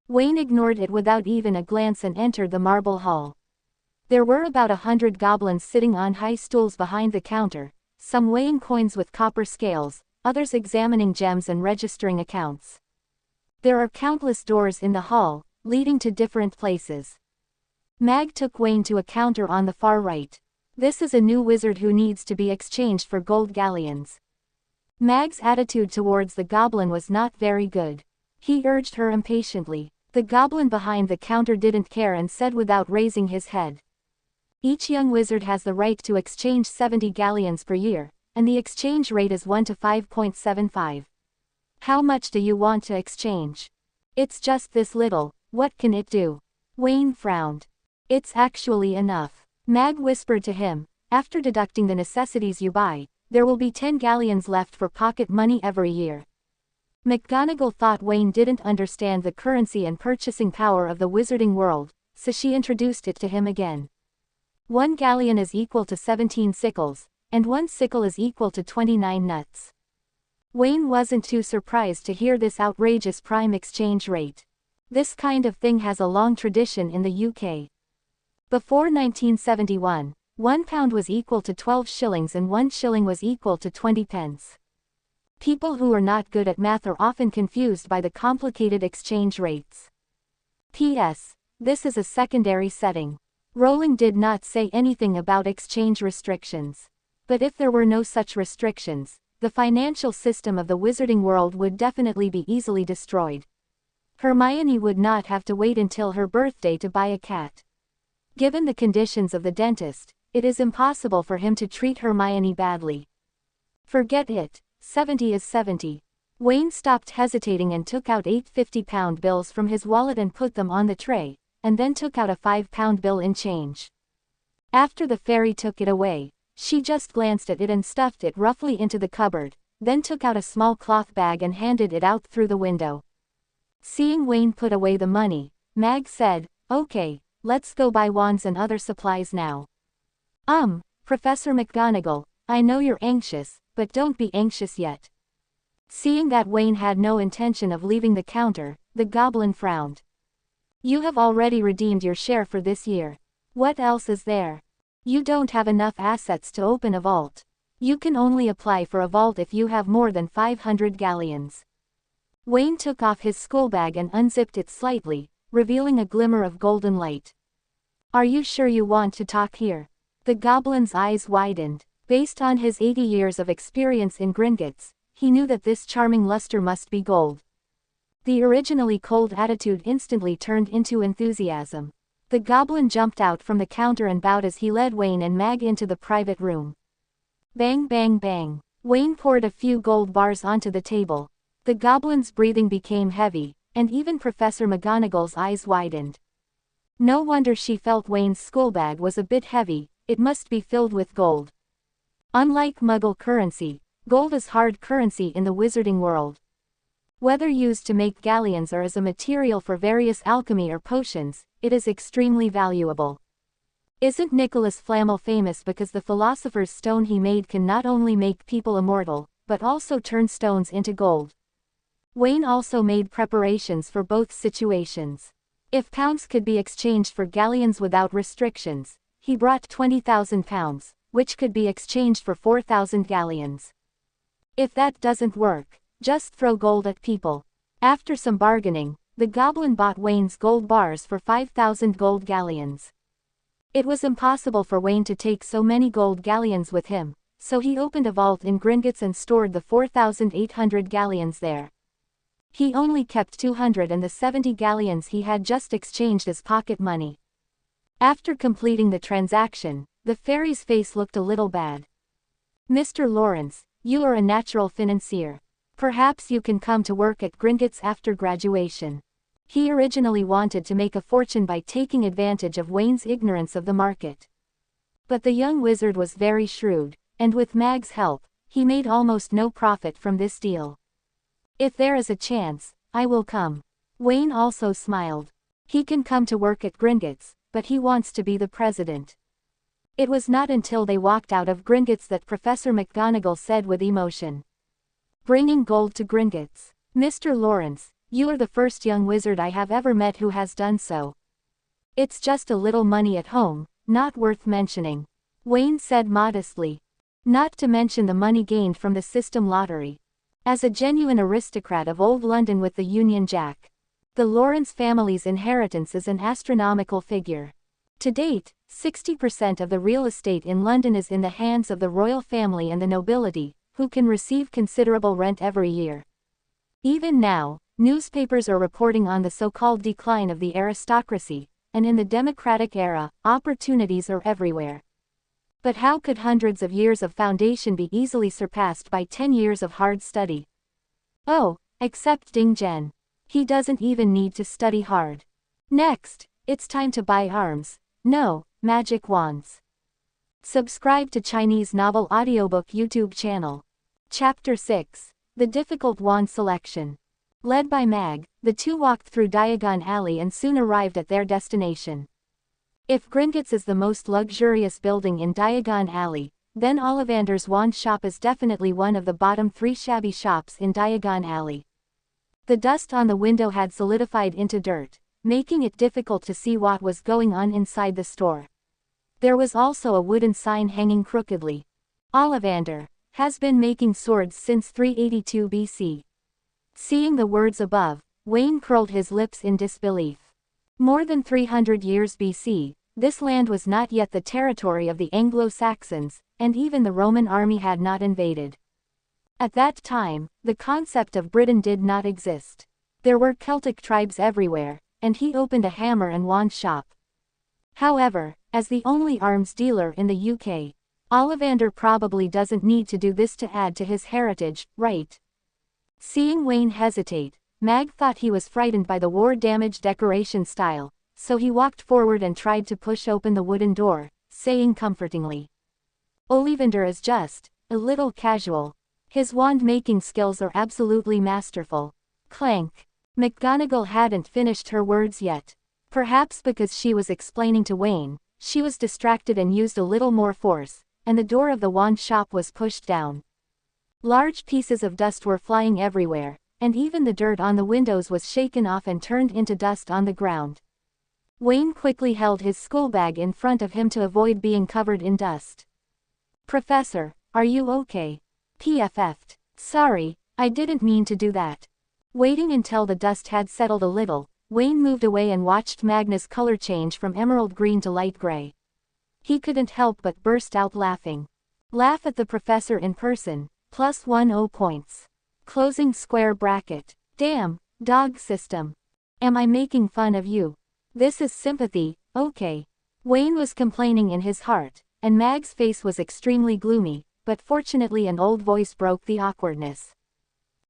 Wayne ignored it without even a glance and entered the marble hall. There were about 100 goblins sitting on high stools behind the counter, some weighing coins with copper scales, others examining gems and registering accounts. There are countless doors in the hall, leading to different places. Mag took Wayne to a counter on the far right. This is a new wizard who needs to be exchanged for gold galleons. Mag's attitude towards the goblin was not very good. He urged her impatiently. The goblin behind the counter didn't care and said without raising his head. Each young wizard has the right to exchange 70 galleons per year, and the exchange rate is 1 to 5.75. How much do you want to exchange? It's just this little, what can it do? Wayne frowned. It's actually enough. Mag whispered to him, after deducting the necessities you buy, there will be 10 galleons left for pocket money every year. McGonagall thought Wayne didn't understand the currency and purchasing power of the wizarding world, so she introduced it to him again. 1 galleon is equal to 17 sickles, and 1 sickle is equal to 29 nuts. Wayne wasn't too surprised to hear this outrageous prime exchange rate. This kind of thing has a long tradition in the UK. Before 1971, £1 was equal to 12 shillings and 1 shilling was equal to 20 pence. People who are not good at math are often confused by the complicated exchange rates. P.S. This is a secondary setting. Rowling did not say anything about exchange restrictions. But if there were no such restrictions, the financial system of the wizarding world would definitely be easily destroyed. Hermione would not have to wait until her birthday to buy a cat. Given the conditions of the dentist, it is impossible for him to treat Hermione badly. Forget it, 70 is 70. Wayne stopped hesitating and took out 8 50-pound bills from his wallet and put them on the tray, and then took out a 5-pound bill in change. After the fairy took it away, she just glanced at it and stuffed it roughly into the cupboard, then took out a small cloth bag and handed it out through the window. Seeing Wayne put away the money, Mag said, "Okay, let's go buy wands and other supplies now." Professor McGonagall, I know you're anxious, but don't be anxious yet." Seeing that Wayne had no intention of leaving the counter, the goblin frowned. "You have already redeemed your share for this year. What else is there? You don't have enough assets to open a vault. You can only apply for a vault if you have more than 500 galleons." Wayne took off his schoolbag and unzipped it slightly, revealing a glimmer of golden light. "Are you sure you want to talk here?" The goblin's eyes widened. Based on his 80 years of experience in Gringotts, he knew that this charming luster must be gold. The originally cold attitude instantly turned into enthusiasm. The goblin jumped out from the counter and bowed as he led Wayne and Mag into the private room. Bang bang bang. Wayne poured a few gold bars onto the table. The goblin's breathing became heavy, and even Professor McGonagall's eyes widened. No wonder she felt Wayne's schoolbag was a bit heavy, it must be filled with gold. Unlike Muggle currency, gold is hard currency in the wizarding world. Whether used to make galleons or as a material for various alchemy or potions, it is extremely valuable. Isn't Nicholas Flamel famous because the philosopher's stone he made can not only make people immortal, but also turn stones into gold? Wayne also made preparations for both situations. If pounds could be exchanged for galleons without restrictions, he brought 20,000 pounds, which could be exchanged for 4,000 galleons. If that doesn't work, just throw gold at people. After some bargaining, the goblin bought Wayne's gold bars for 5,000 gold galleons. It was impossible for Wayne to take so many gold galleons with him, so he opened a vault in Gringotts and stored the 4,800 galleons there. He only kept 200 and the 70 galleons he had just exchanged as pocket money. After completing the transaction, the fairy's face looked a little bad. "Mr. Lawrence, you are a natural financier. Perhaps you can come to work at Gringotts after graduation." He originally wanted to make a fortune by taking advantage of Wayne's ignorance of the market. But the young wizard was very shrewd, and with Mag's help, he made almost no profit from this deal. "If there is a chance, I will come." Wayne also smiled. He can come to work at Gringotts, but he wants to be the president. It was not until they walked out of Gringotts that Professor McGonagall said with emotion, "Bringing gold to Gringotts. Mr. Lawrence, you are the first young wizard I have ever met who has done so. It's just a little money at home, not worth mentioning," Wayne said modestly. "Not to mention the money gained from the system lottery. As a genuine aristocrat of old London with the Union Jack, the Lawrence family's inheritance is an astronomical figure. To date, 60% of the real estate in London is in the hands of the royal family and the nobility, who can receive considerable rent every year. Even now, newspapers are reporting on the so-called decline of the aristocracy, and in the democratic era, opportunities are everywhere. But how could hundreds of years of foundation be easily surpassed by 10 years of hard study? Oh, except Ding Zhen. He doesn't even need to study hard. Next, it's time to buy arms. No, magic wands. Subscribe to Chinese Novel Audiobook YouTube channel. Chapter 6. The Difficult Wand Selection. Led by Mag, the two walked through Diagon Alley and soon arrived at their destination. If Gringotts is the most luxurious building in Diagon Alley, then Ollivander's wand shop is definitely one of the bottom 3 shabby shops in Diagon Alley. The dust on the window had solidified into dirt, making it difficult to see what was going on inside the store. There was also a wooden sign hanging crookedly. "Ollivander has been making swords since 382 BC. Seeing the words above, Wayne curled his lips in disbelief. More than 300 years BC, this land was not yet the territory of the Anglo-Saxons, and even the Roman army had not invaded. At that time, the concept of Britain did not exist. There were Celtic tribes everywhere, and he opened a hammer and wand shop. However, as the only arms dealer in the UK, Ollivander probably doesn't need to do this to add to his heritage, right? Seeing Wayne hesitate, Mag thought he was frightened by the war-damaged decoration style, so he walked forward and tried to push open the wooden door, saying comfortingly, "Ollivander is just a little casual. His wand-making skills are absolutely masterful." Clank. McGonagall hadn't finished her words yet. Perhaps because she was explaining to Wayne, she was distracted and used a little more force, and the door of the wand shop was pushed down. Large pieces of dust were flying everywhere, and even the dirt on the windows was shaken off and turned into dust on the ground. Wayne quickly held his schoolbag in front of him to avoid being covered in dust. "Professor, are you okay?" PFF'd. "Sorry, I didn't mean to do that." Waiting until the dust had settled a little, Wayne moved away and watched Magna's color change from emerald green to light gray. He couldn't help but burst out laughing. Laugh at the professor in person, +10 points. Closing square bracket. Damn, dog system. Am I making fun of you? This is sympathy, okay. Wayne was complaining in his heart, and Mag's face was extremely gloomy, but fortunately an old voice broke the awkwardness.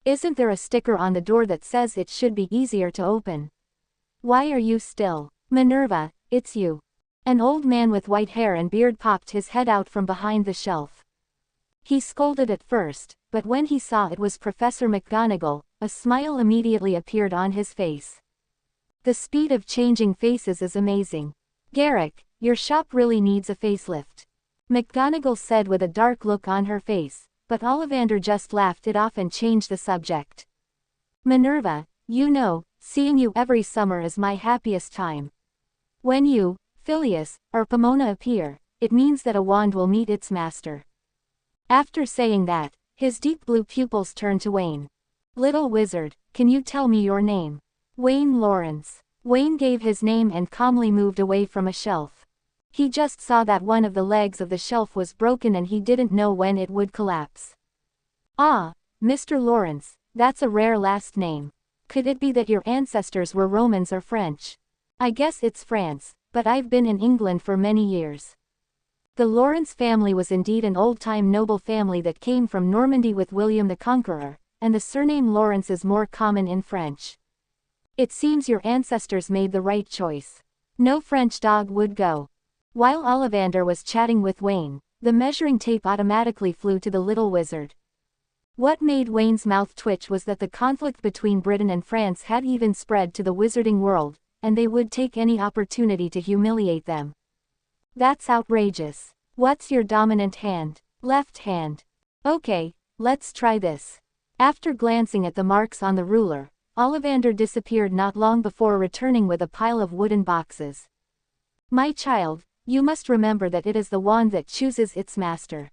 "Isn't there a sticker on the door that says it should be easier to open? Why are you still? Minerva, it's you." An old man with white hair and beard popped his head out from behind the shelf. He scolded at first, but when he saw it was Professor McGonagall, a smile immediately appeared on his face. The speed of changing faces is amazing. Garrick, your shop really needs a facelift. McGonagall said with a dark look on her face, but Ollivander just laughed it off and changed the subject. Minerva, you know, seeing you every summer is my happiest time. When you, Phileas, or Pomona appear, it means that a wand will meet its master. After saying that, his deep blue pupils turned to Wayne. Little wizard, can you tell me your name? Wayne Lawrence. Wayne gave his name and calmly moved away from a shelf. He just saw that one of the legs of the shelf was broken and he didn't know when it would collapse. Ah, Mr. Lawrence, that's a rare last name. Could it be that your ancestors were Romans or French? I guess it's France, but I've been in England for many years. The Lawrence family was indeed an old-time noble family that came from Normandy with William the Conqueror, and the surname Lawrence is more common in French. It seems your ancestors made the right choice. No French dog would go. While Ollivander was chatting with Wayne, the measuring tape automatically flew to the little wizard. What made Wayne's mouth twitch was that the conflict between Britain and France had even spread to the wizarding world, and they would take any opportunity to humiliate them. That's outrageous. What's your dominant hand? Left hand. Okay, let's try this. After glancing at the marks on the ruler, Ollivander disappeared not long before returning with a pile of wooden boxes. My child, you must remember that it is the wand that chooses its master.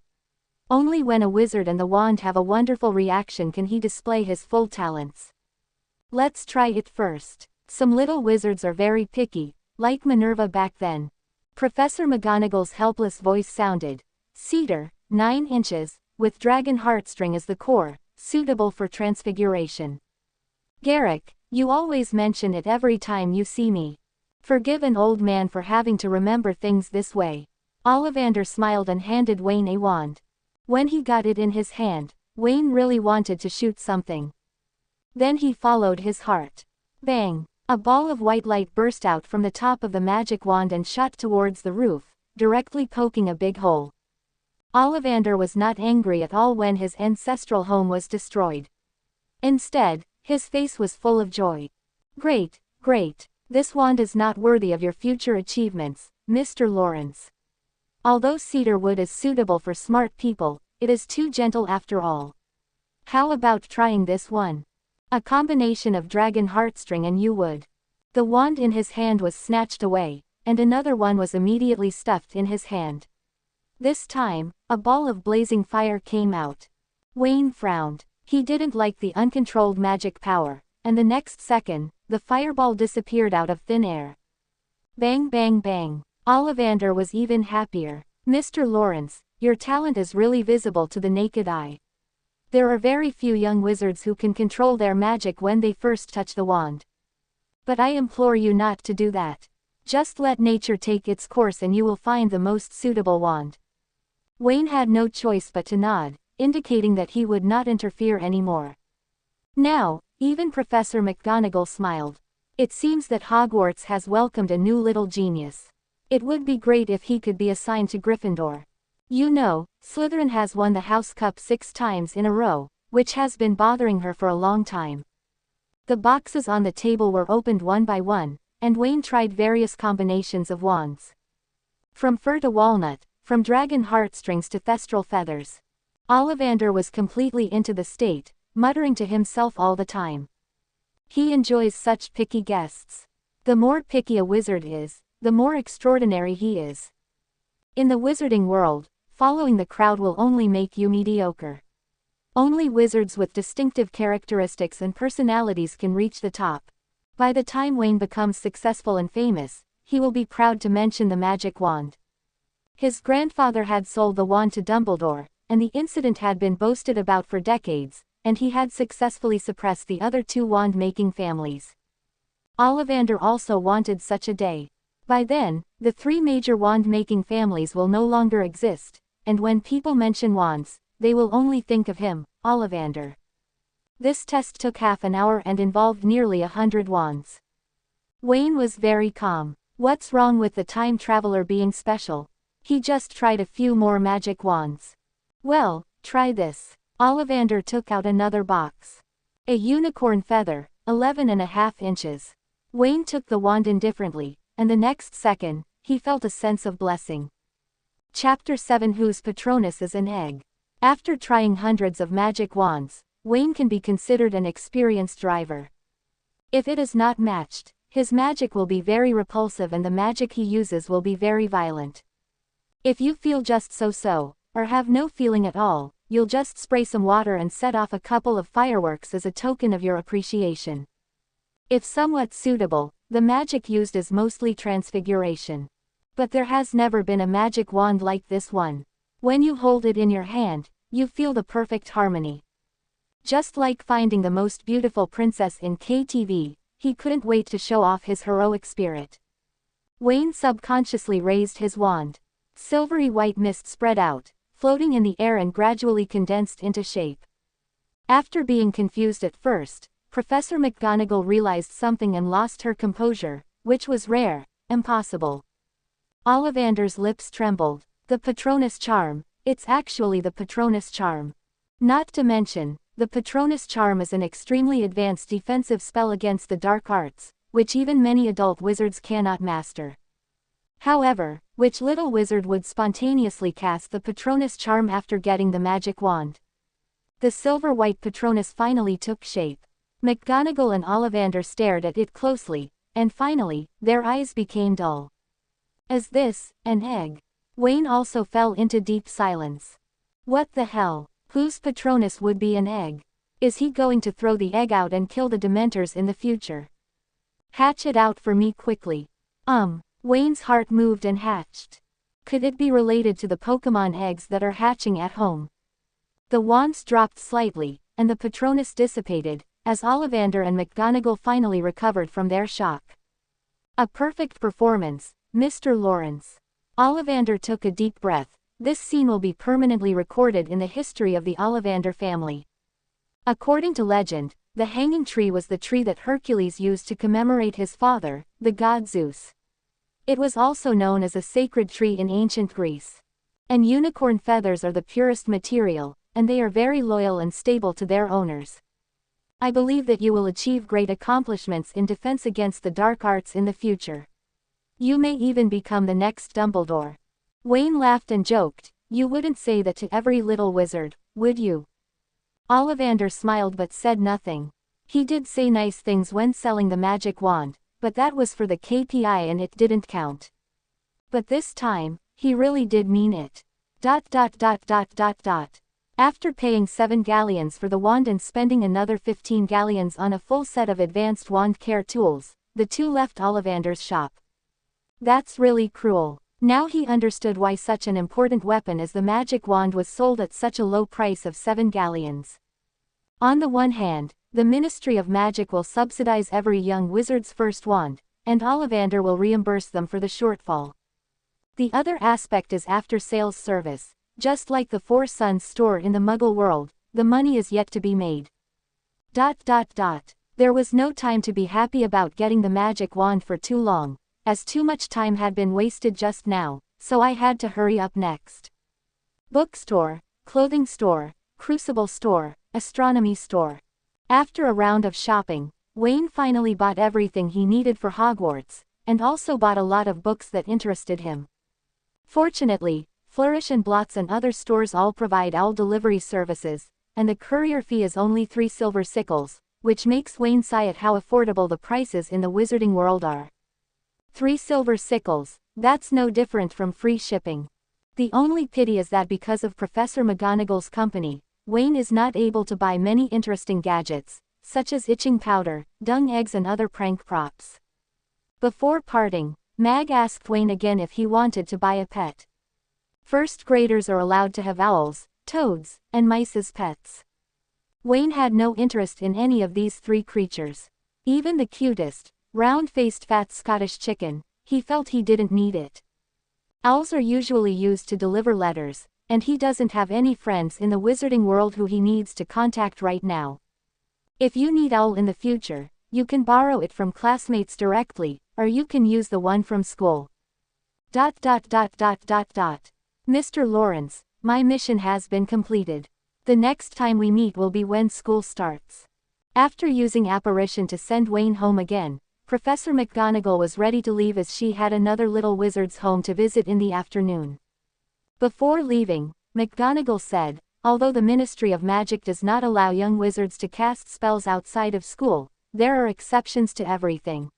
Only when a wizard and the wand have a wonderful reaction can he display his full talents. Let's try it first. Some little wizards are very picky, like Minerva back then. Professor McGonagall's helpless voice sounded. Cedar, 9 inches, with dragon heartstring as the core, suitable for transfiguration. Garrick, you always mention it every time you see me. Forgive an old man for having to remember things this way. Ollivander smiled and handed Wayne a wand. When he got it in his hand, Wayne really wanted to shoot something. Then he followed his heart. Bang! A ball of white light burst out from the top of the magic wand and shot towards the roof, directly poking a big hole. Ollivander was not angry at all when his ancestral home was destroyed. Instead, his face was full of joy. Great, great. This wand is not worthy of your future achievements, Mr. Lawrence. Although cedar wood is suitable for smart people, it is too gentle after all. How about trying this one? A combination of dragon heartstring and yew wood. The wand in his hand was snatched away, and another one was immediately stuffed in his hand. This time, a ball of blazing fire came out. Wayne frowned. He didn't like the uncontrolled magic power, and the next second, the fireball disappeared out of thin air. Bang bang bang. Ollivander was even happier. Mr. Lawrence, your talent is really visible to the naked eye. There are very few young wizards who can control their magic when they first touch the wand. But I implore you not to do that. Just let nature take its course and you will find the most suitable wand. Wayne had no choice but to nod, indicating that he would not interfere anymore. Now, even Professor McGonagall smiled. It seems that Hogwarts has welcomed a new little genius. It would be great if he could be assigned to Gryffindor. You know, Slytherin has won the House Cup 6 times in a row, which has been bothering her for a long time. The boxes on the table were opened one by one, and Wayne tried various combinations of wands. From fir to walnut, from dragon heartstrings to thestral feathers. Ollivander was completely into the state, muttering to himself all the time. He enjoys such picky guests. The more picky a wizard is, the more extraordinary he is. In the wizarding world, following the crowd will only make you mediocre. Only wizards with distinctive characteristics and personalities can reach the top. By the time Wayne becomes successful and famous, he will be proud to mention the magic wand. His grandfather had sold the wand to Dumbledore, and the incident had been boasted about for decades, and he had successfully suppressed the other 2 wand-making families. Ollivander also wanted such a day. By then, the 3 major wand-making families will no longer exist, and when people mention wands, they will only think of him, Ollivander. This test took half an hour and involved nearly 100 wands. Wayne was very calm. What's wrong with the time traveler being special? He just tried a few more magic wands. Well, try this. Ollivander took out another box. A unicorn feather, 11.5 inches. Wayne took the wand indifferently, and the next second, he felt a sense of blessing. Chapter 7 Whose Patronus is an Egg. After trying hundreds of magic wands, Wayne can be considered an experienced driver. If it is not matched, his magic will be very repulsive and the magic he uses will be very violent. If you feel just so-so, or have no feeling at all, you'll just spray some water and set off a couple of fireworks as a token of your appreciation. If somewhat suitable, the magic used is mostly transfiguration. But there has never been a magic wand like this one. When you hold it in your hand, you feel the perfect harmony. Just like finding the most beautiful princess in KTV, he couldn't wait to show off his heroic spirit. Wayne subconsciously raised his wand. Silvery white mist spread out, floating in the air and gradually condensed into shape. After being confused at first, Professor McGonagall realized something and lost her composure, which was rare, impossible. Ollivander's lips trembled. The Patronus charm, it's actually the Patronus charm. Not to mention, the Patronus charm is an extremely advanced defensive spell against the dark arts, which even many adult wizards cannot master. However, which little wizard would spontaneously cast the Patronus charm after getting the magic wand? The silver-white Patronus finally took shape. McGonagall and Ollivander stared at it closely, and finally, their eyes became dull. Is this an egg? Wayne also fell into deep silence. What the hell? Whose Patronus would be an egg? Is he going to throw the egg out and kill the Dementors in the future? Hatch it out for me quickly. Wayne's heart moved and hatched. Could it be related to the Pokemon eggs that are hatching at home? The wands dropped slightly, and the Patronus dissipated, as Ollivander and McGonagall finally recovered from their shock. A perfect performance, Mr. Lawrence. Ollivander took a deep breath. This scene will be permanently recorded in the history of the Ollivander family. According to legend, the hanging tree was the tree that Hercules used to commemorate his father, the god Zeus. It was also known as a sacred tree in ancient Greece. And unicorn feathers are the purest material, and they are very loyal and stable to their owners. I believe that you will achieve great accomplishments in defense against the dark arts in the future. You may even become the next Dumbledore. Wayne laughed and joked, you wouldn't say that to every little wizard, would you? Ollivander smiled but said nothing. He did say nice things when selling the magic wand, but that was for the KPI and it didn't count. But this time, he really did mean it. After paying 7 galleons for the wand and spending another 15 galleons on a full set of advanced wand care tools, the two left Ollivander's shop. That's really cruel. Now he understood why such an important weapon as the magic wand was sold at such a low price of 7 galleons. On the one hand, the Ministry of Magic will subsidize every young wizard's first wand, and Ollivander will reimburse them for the shortfall. The other aspect is after-sales service. Just like the Four Sons store in the Muggle world, the money is yet to be made. There was no time to be happy about getting the magic wand for too long, as too much time had been wasted just now, so I had to hurry up next. Bookstore, clothing store, crucible store, astronomy store. After a round of shopping, Wayne finally bought everything he needed for Hogwarts, and also bought a lot of books that interested him. Fortunately, Flourish and Blots and other stores all provide owl delivery services, and the courier fee is only 3 silver sickles, which makes Wayne sigh at how affordable the prices in the wizarding world are. 3 silver sickles, that's no different from free shipping. The only pity is that because of Professor McGonagall's company, Wayne is not able to buy many interesting gadgets, such as itching powder, dung eggs and other prank props. Before parting, Mag asked Wayne again if he wanted to buy a pet. First graders are allowed to have owls, toads, and mice as pets. Wayne had no interest in any of these 3 creatures. Even the cutest, round-faced fat Scottish chicken, he felt he didn't need it. Owls are usually used to deliver letters, and he doesn't have any friends in the wizarding world who he needs to contact right now. If you need owl in the future, you can borrow it from classmates directly, or you can use the one from school. Mr. Lawrence, my mission has been completed. The next time we meet will be when school starts. After using apparition to send Wayne home again, Professor McGonagall was ready to leave as she had another little wizard's home to visit in the afternoon. Before leaving, McGonagall said, although the Ministry of Magic does not allow young wizards to cast spells outside of school, there are exceptions to everything.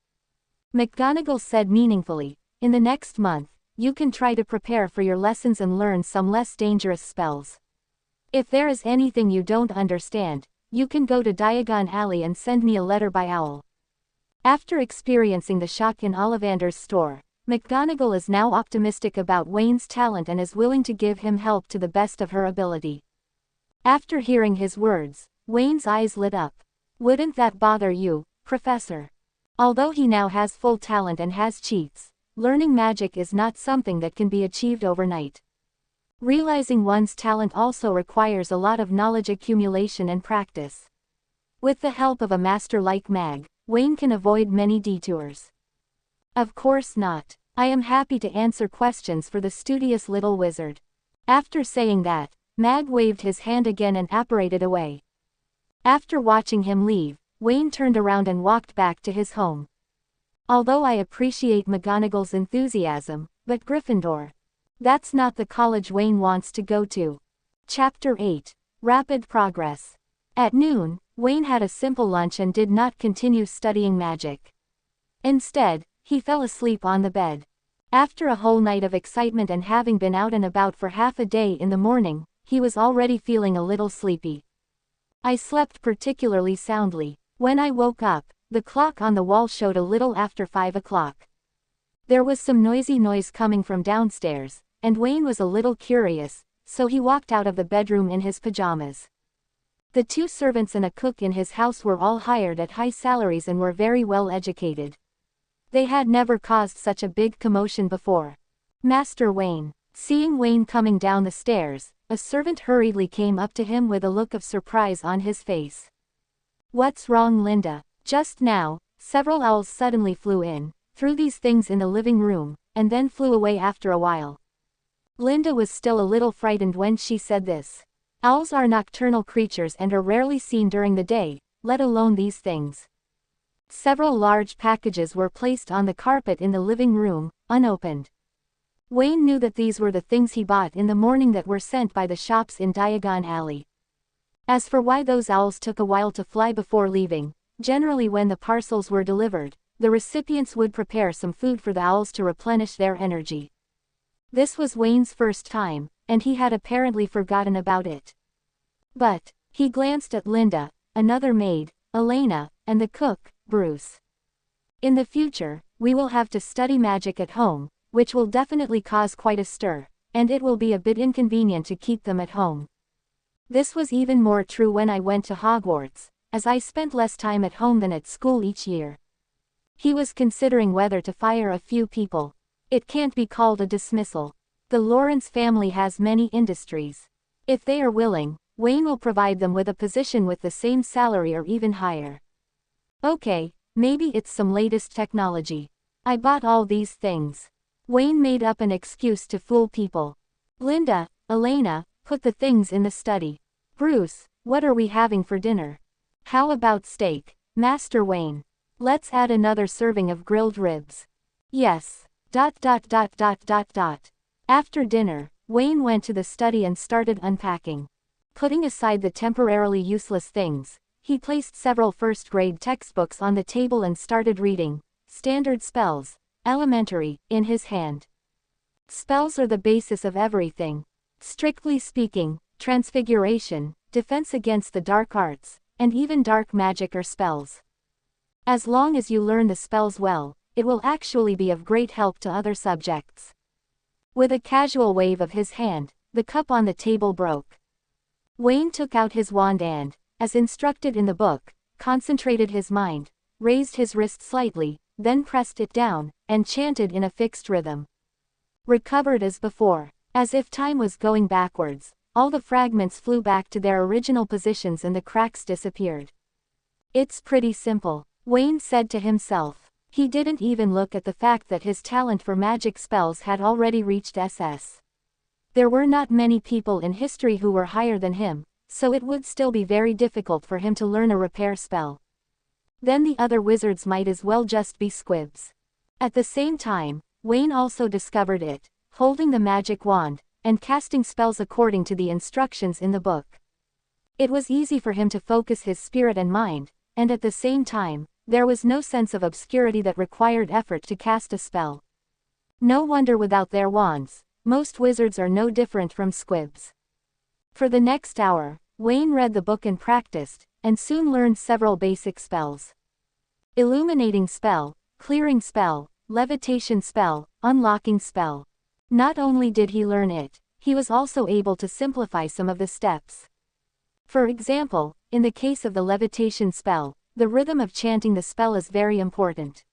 McGonagall said meaningfully, in the next month, you can try to prepare for your lessons and learn some less dangerous spells. If there is anything you don't understand, you can go to Diagon Alley and send me a letter by owl. After experiencing the shock in Ollivander's store, McGonagall is now optimistic about Wayne's talent and is willing to give him help to the best of her ability. After hearing his words, Wayne's eyes lit up. Wouldn't that bother you, Professor? Although he now has full talent and has cheats, learning magic is not something that can be achieved overnight. Realizing one's talent also requires a lot of knowledge accumulation and practice. With the help of a master like Mag, Wayne can avoid many detours. Of course not. I am happy to answer questions for the studious little wizard. After saying that, Mag waved his hand again and apparated away. After watching him leave, Wayne turned around and walked back to his home. Although I appreciate McGonagall's enthusiasm, but Gryffindor. That's not the college Wayne wants to go to. Chapter 8. Rapid Progress. At noon, Wayne had a simple lunch and did not continue studying magic. Instead, he fell asleep on the bed. After a whole night of excitement and having been out and about for half a day in the morning, he was already feeling a little sleepy. I slept particularly soundly. When I woke up, the clock on the wall showed a little after 5 o'clock. There was some noisy noise coming from downstairs, and Wayne was a little curious, so he walked out of the bedroom in his pajamas. The 2 servants and a cook in his house were all hired at high salaries and were very well educated. They had never caused such a big commotion before. Master Wayne. Seeing Wayne coming down the stairs, a servant hurriedly came up to him with a look of surprise on his face. What's wrong, Linda? Just now, several owls suddenly flew in, threw these things in the living room, and then flew away after a while. Linda was still a little frightened when she said this. Owls are nocturnal creatures and are rarely seen during the day, let alone these things. Several large packages were placed on the carpet in the living room, unopened. Wayne knew that these were the things he bought in the morning that were sent by the shops in Diagon Alley. As for why those owls took a while to fly before leaving, generally when the parcels were delivered, the recipients would prepare some food for the owls to replenish their energy. This was Wayne's first time, and he had apparently forgotten about it. But, he glanced at Linda, another maid, Elena, and the cook, Bruce. In the future, we will have to study magic at home, which will definitely cause quite a stir, and it will be a bit inconvenient to keep them at home. This was even more true when I went to Hogwarts, as I spent less time at home than at school each year. He was considering whether to fire a few people. It can't be called a dismissal. The Lawrence family has many industries. If they are willing, Wayne will provide them with a position with the same salary or even higher. Okay, maybe it's some latest technology. I bought all these things. Wayne made up an excuse to fool people. Linda, Elena, put the things in the study. Bruce, what are we having for dinner? How about steak, Master Wayne? Let's add another serving of grilled ribs. Yes. ... After dinner, Wayne went to the study and started unpacking. Putting aside the temporarily useless things, he placed several first-grade textbooks on the table and started reading Standard Spells, Elementary, in his hand. Spells are the basis of everything. Strictly speaking, transfiguration, defense against the dark arts, and even dark magic are spells. As long as you learn the spells well, it will actually be of great help to other subjects. With a casual wave of his hand, the cup on the table broke. Wayne took out his wand and, as instructed in the book, concentrated his mind, raised his wrist slightly, then pressed it down, and chanted in a fixed rhythm. Recovered as before. As if time was going backwards, all the fragments flew back to their original positions and the cracks disappeared. It's pretty simple, Wayne said to himself. He didn't even look at the fact that his talent for magic spells had already reached SS. There were not many people in history who were higher than him, so it would still be very difficult for him to learn a repair spell. Then the other wizards might as well just be squibs. At the same time, Wayne also discovered it, holding the magic wand, and casting spells according to the instructions in the book. It was easy for him to focus his spirit and mind, and at the same time, there was no sense of obscurity that required effort to cast a spell. No wonder without their wands, most wizards are no different from squibs. For the next hour, Wayne read the book and practiced, and soon learned several basic spells. Illuminating spell, clearing spell, levitation spell, unlocking spell. Not only did he learn it, he was also able to simplify some of the steps. For example, in the case of the levitation spell, the rhythm of chanting the spell is very important.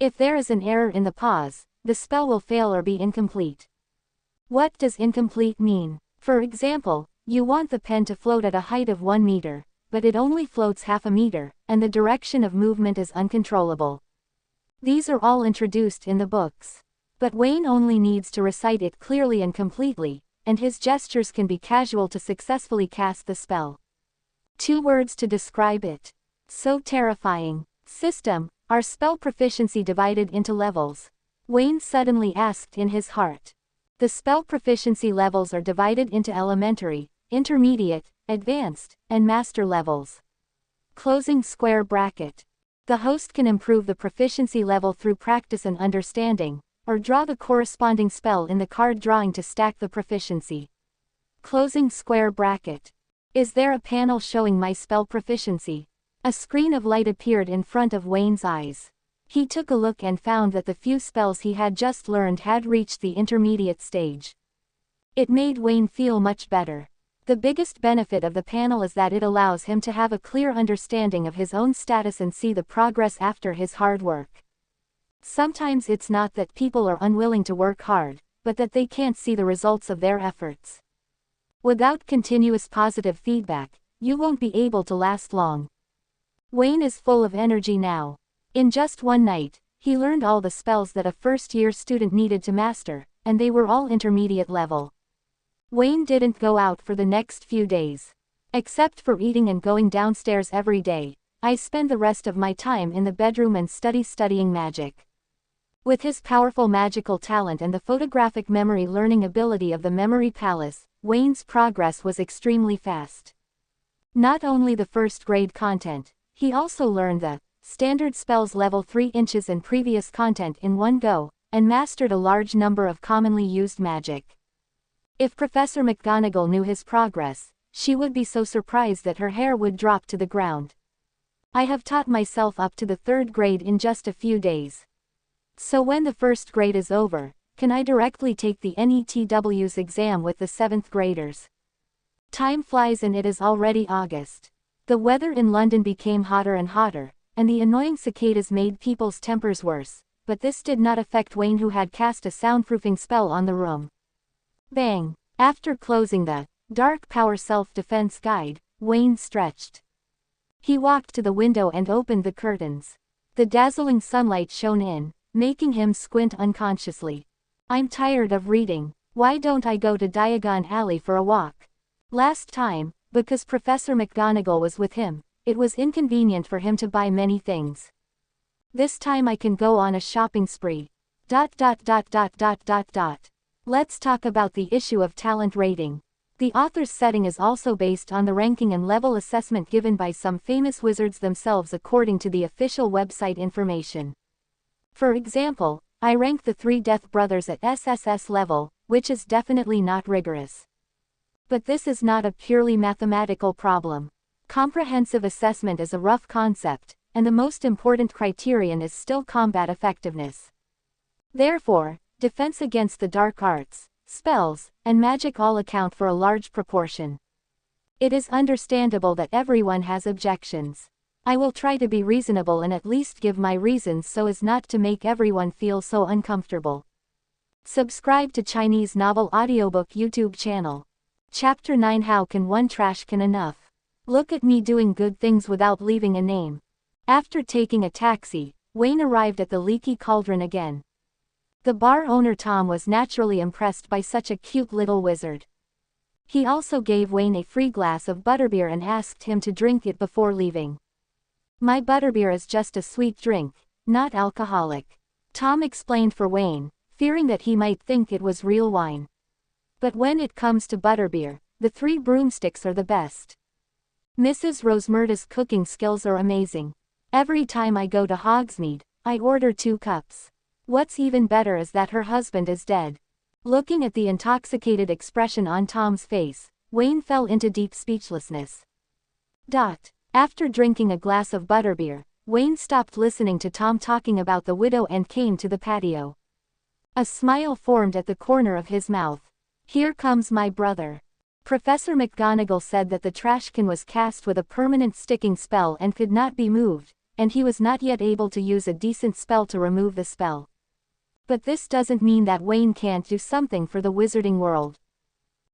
If there is an error in the pause, the spell will fail or be incomplete. What does incomplete mean? For example, you want the pen to float at a height of 1 meter, but it only floats half a meter, and the direction of movement is uncontrollable. These are all introduced in the books. But Wayne only needs to recite it clearly and completely, and his gestures can be casual to successfully cast the spell. 2 words to describe it. So terrifying. System, are spell proficiency divided into levels? Wayne suddenly asked in his heart. The spell proficiency levels are divided into elementary, intermediate, advanced, and master levels. Closing square bracket. The host can improve the proficiency level through practice and understanding, or draw the corresponding spell in the card drawing to stack the proficiency. Closing square bracket. Is there a panel showing my spell proficiency? A screen of light appeared in front of Wayne's eyes. He took a look and found that the few spells he had just learned had reached the intermediate stage. It made Wayne feel much better. The biggest benefit of the panel is that it allows him to have a clear understanding of his own status and see the progress after his hard work. Sometimes it's not that people are unwilling to work hard, but that they can't see the results of their efforts. Without continuous positive feedback, you won't be able to last long. Wayne is full of energy now. In just one night, he learned all the spells that a first-year student needed to master, and they were all intermediate level. Wayne didn't go out for the next few days. Except for eating and going downstairs every day, I spend the rest of my time in the bedroom and studying magic. With his powerful magical talent and the photographic memory learning ability of the Memory Palace, Wayne's progress was extremely fast. Not only the first grade content, he also learned the standard spells level 3 inches and previous content in one go, and mastered a large number of commonly used magic. If Professor McGonagall knew his progress, she would be so surprised that her hair would drop to the ground. I have taught myself up to the 3rd grade in just a few days. So when the 1st grade is over, can I directly take the NETW's exam with the 7th graders? Time flies and it is already August. The weather in London became hotter and hotter, and the annoying cicadas made people's tempers worse, but this did not affect Wayne, who had cast a soundproofing spell on the room. Bang! After closing the Dark Power Self-Defense Guide, Wayne stretched. He walked to the window and opened the curtains. The dazzling sunlight shone in, making him squint unconsciously. I'm tired of reading. Why don't I go to Diagon Alley for a walk? Last time, because Professor McGonagall was with him, it was inconvenient for him to buy many things. This time I can go on a shopping spree. Let's talk about the issue of talent rating. The author's setting is also based on the ranking and level assessment given by some famous wizards themselves according to the official website information. For example, I rank the 3 Death Brothers at SSS level, which is definitely not rigorous. But this is not a purely mathematical problem. Comprehensive assessment is a rough concept, and the most important criterion is still combat effectiveness. Therefore, defense against the dark arts, spells, and magic all account for a large proportion. It is understandable that everyone has objections. I will try to be reasonable and at least give my reasons so as not to make everyone feel so uncomfortable. Subscribe to Chinese Novel Audiobook YouTube channel. Chapter 9, How Can One Trash Can Enough? Look at me doing good things without leaving a name. After taking a taxi, Wayne arrived at the Leaky Cauldron again. The bar owner Tom was naturally impressed by such a cute little wizard. He also gave Wayne a free glass of butterbeer and asked him to drink it before leaving. "My butterbeer is just a sweet drink, not alcoholic," Tom explained for Wayne, fearing that he might think it was real wine. "But when it comes to butterbeer, the 3 broomsticks are the best. Mrs. Rosmerta's cooking skills are amazing. Every time I go to Hogsmeade, I order 2 cups. What's even better is that her husband is dead." Looking at the intoxicated expression on Tom's face, Wayne fell into deep speechlessness. After drinking a glass of butterbeer, Wayne stopped listening to Tom talking about the widow and came to the patio. A smile formed at the corner of his mouth. "Here comes my brother." Professor McGonagall said that the trash can was cast with a permanent sticking spell and could not be moved, and he was not yet able to use a decent spell to remove the spell. But this doesn't mean that Wayne can't do something for the wizarding world.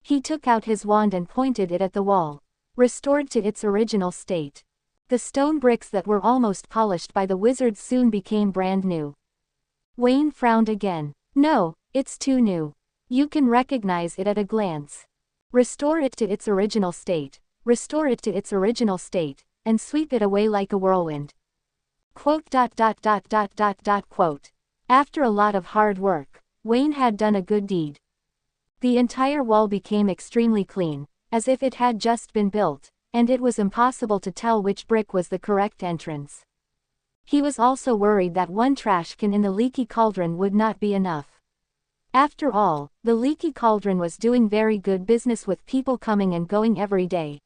He took out his wand and pointed it at the wall. Restored to its original state. The stone bricks that were almost polished by the wizards soon became brand new. Wayne frowned again. "No, it's too new. You can recognize it at a glance. Restore it to its original state, restore it to its original state, and sweep it away like a whirlwind." Quote. After a lot of hard work, Wayne had done a good deed. The entire wall became extremely clean, as if it had just been built, and it was impossible to tell which brick was the correct entrance. He was also worried that 1 trash can in the leaky cauldron would not be enough. After all, the leaky cauldron was doing very good business with people coming and going every day.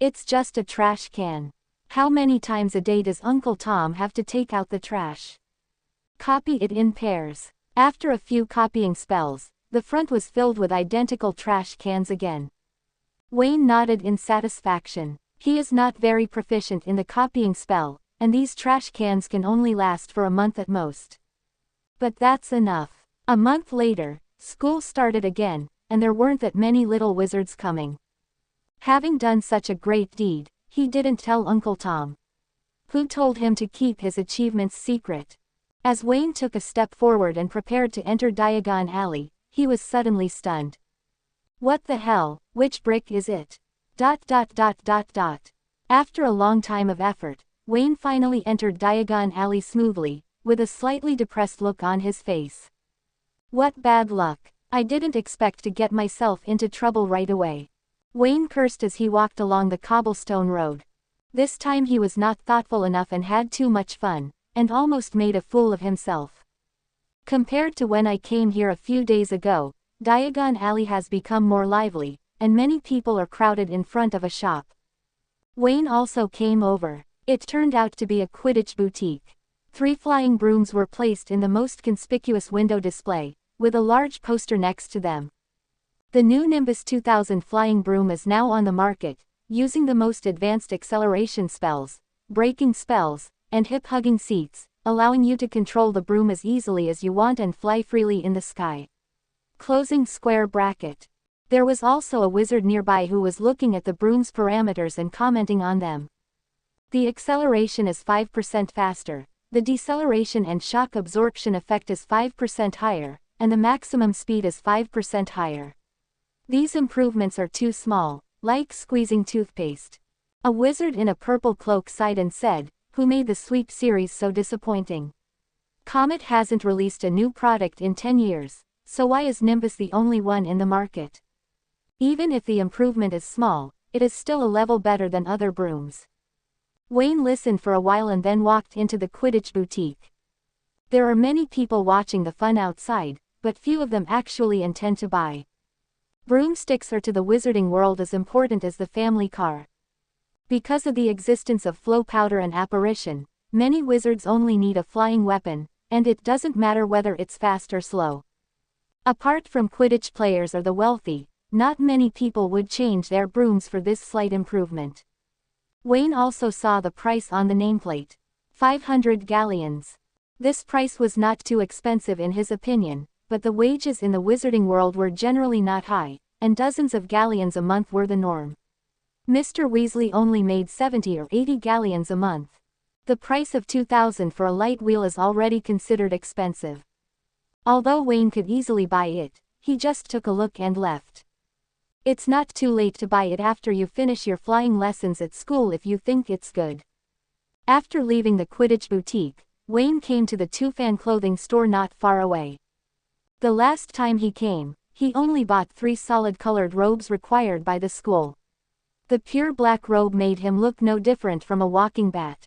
"It's just a trash can. How many times a day does Uncle Tom have to take out the trash? Copy it in pairs." After a few copying spells, the front was filled with identical trash cans again. Wayne nodded in satisfaction. He is not very proficient in the copying spell, and these trash cans can only last for a month at most. But that's enough. A month later, school started again, and there weren't that many little wizards coming. Having done such a great deed, he didn't tell Uncle Tom, who told him to keep his achievements secret. As Wayne took a step forward and prepared to enter Diagon Alley, he was suddenly stunned. "What the hell, which brick is it?" After a long time of effort, Wayne finally entered Diagon Alley smoothly, with a slightly depressed look on his face. "What bad luck. I didn't expect to get myself into trouble right away." Wayne cursed as he walked along the cobblestone road. This time he was not thoughtful enough and had too much fun, and almost made a fool of himself. Compared to when I came here a few days ago, Diagon Alley has become more lively, and many people are crowded in front of a shop. Wayne also came over. It turned out to be a Quidditch boutique. 3 flying brooms were placed in the most conspicuous window display, with a large poster next to them. The new Nimbus 2000 flying broom is now on the market, using the most advanced acceleration spells, braking spells, and hip-hugging seats, allowing you to control the broom as easily as you want and fly freely in the sky. Closing square bracket. There was also a wizard nearby who was looking at the broom's parameters and commenting on them. The acceleration is 5% faster, the deceleration and shock absorption effect is 5% higher, and the maximum speed is 5% higher. These improvements are too small, like squeezing toothpaste. A wizard in a purple cloak sighed and said, "Who made the sweep series so disappointing? Comet hasn't released a new product in 10 years, so why is Nimbus the only one in the market? Even if the improvement is small, it is still a level better than other brooms." Wayne listened for a while and then walked into the Quidditch boutique. There are many people watching the fun outside, but few of them actually intend to buy. Broomsticks are to the wizarding world as important as the family car. Because of the existence of flow powder and apparition, many wizards only need a flying weapon, and it doesn't matter whether it's fast or slow. Apart from Quidditch players or the wealthy, not many people would change their brooms for this slight improvement. Wayne also saw the price on the nameplate. 500 galleons. This price was not too expensive in his opinion, but the wages in the wizarding world were generally not high, and dozens of galleons a month were the norm. Mr. Weasley only made 70 or 80 galleons a month. The price of 2,000 for a light wheel is already considered expensive. Although Wayne could easily buy it, he just took a look and left. It's not too late to buy it after you finish your flying lessons at school if you think it's good. After leaving the Quidditch boutique, Wayne came to the two-fan clothing store not far away. The last time he came, he only bought 3 solid-colored robes required by the school. The pure black robe made him look no different from a walking bat.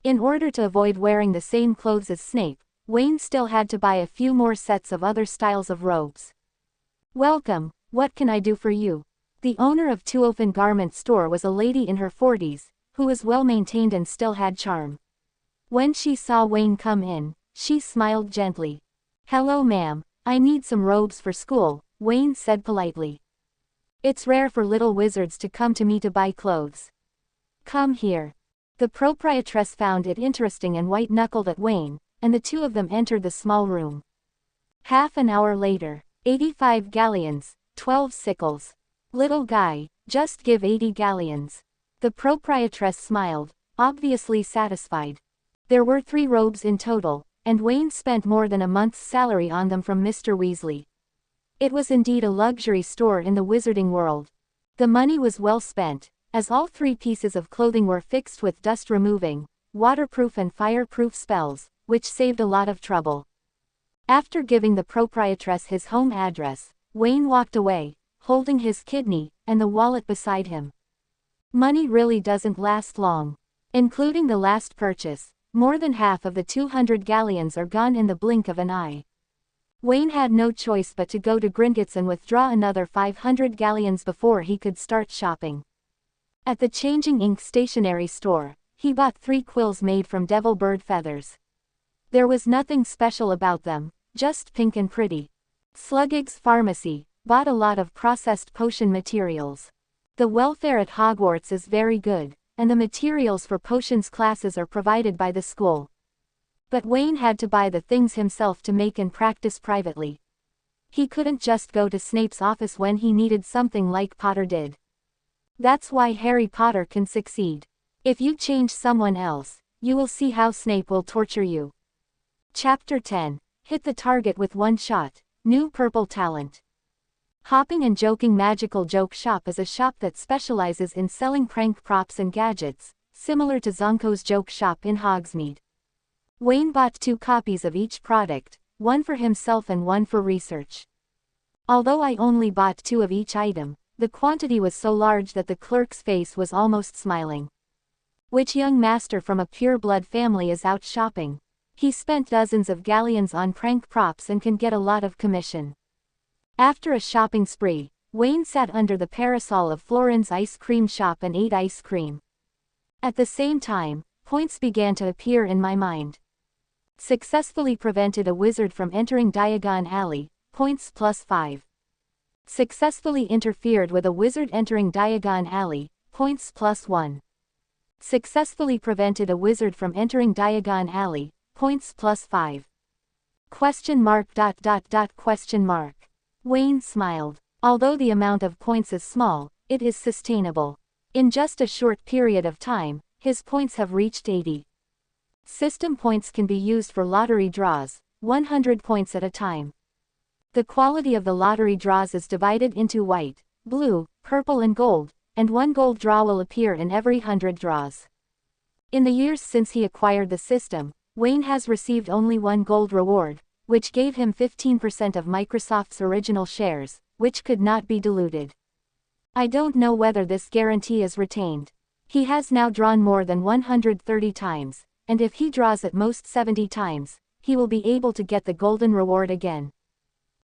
In order to avoid wearing the same clothes as Snape, Wayne still had to buy a few more sets of other styles of robes. "Welcome, what can I do for you?" The owner of Two Open Garment Store was a lady in her 40s, who was well-maintained and still had charm. When she saw Wayne come in, she smiled gently. "Hello ma'am, I need some robes for school," Wayne said politely. "It's rare for little wizards to come to me to buy clothes. Come here." The proprietress found it interesting and white-knuckled at Wayne, and the two of them entered the small room. Half an hour later, 85 galleons, 12 sickles. "Little guy, just give 80 galleons." The proprietress smiled, obviously satisfied. There were 3 robes in total, and Wayne spent more than a month's salary on them from Mr. Weasley. It was indeed a luxury store in the wizarding world. The money was well spent, as all 3 pieces of clothing were fixed with dust-removing, waterproof and fireproof spells, which saved a lot of trouble. After giving the proprietress his home address, Wayne walked away, holding his kidney and the wallet beside him. Money really doesn't last long. Including the last purchase, more than half of the 200 galleons are gone in the blink of an eye. Wayne had no choice but to go to Gringotts and withdraw another 500 galleons before he could start shopping. At the Changing Ink stationery store, he bought 3 quills made from devil bird feathers. There was nothing special about them, just pink and pretty. Sluggig's Pharmacy bought a lot of processed potion materials. The welfare at Hogwarts is very good, and the materials for potions classes are provided by the school. But Wayne had to buy the things himself to make and practice privately. He couldn't just go to Snape's office when he needed something like Potter did. That's why Harry Potter can succeed. If you change someone else, you will see how Snape will torture you. Chapter 10. Hit the target with one shot. New purple talent. Hopping and Joking Magical Joke Shop is a shop that specializes in selling prank props and gadgets, similar to Zonko's Joke Shop in Hogsmeade. Wayne bought 2 copies of each product, one for himself and one for research. Although I only bought 2 of each item, the quantity was so large that the clerk's face was almost smiling. Which young master from a pure-blood family is out shopping? He spent dozens of galleons on prank props and can get a lot of commission. After a shopping spree, Wayne sat under the parasol of Florin's ice cream shop and ate ice cream. At the same time, points began to appear in my mind. Successfully prevented a wizard from entering Diagon Alley, points +5. Successfully interfered with a wizard entering Diagon Alley, points +1. Successfully prevented a wizard from entering Diagon Alley, points +5. Question mark. Wayne smiled. Although the amount of points is small, it is sustainable. In just a short period of time, his points have reached 80. System points can be used for lottery draws, 100 points at a time. The quality of the lottery draws is divided into white, blue, purple and gold, and 1 gold draw will appear in every 100 draws. In the years since he acquired the system, Wayne has received only 1 gold reward, which gave him 15% of Microsoft's original shares, which could not be diluted. I don't know whether this guarantee is retained. He has now drawn more than 130 times, and if he draws at most 70 times, he will be able to get the golden reward again.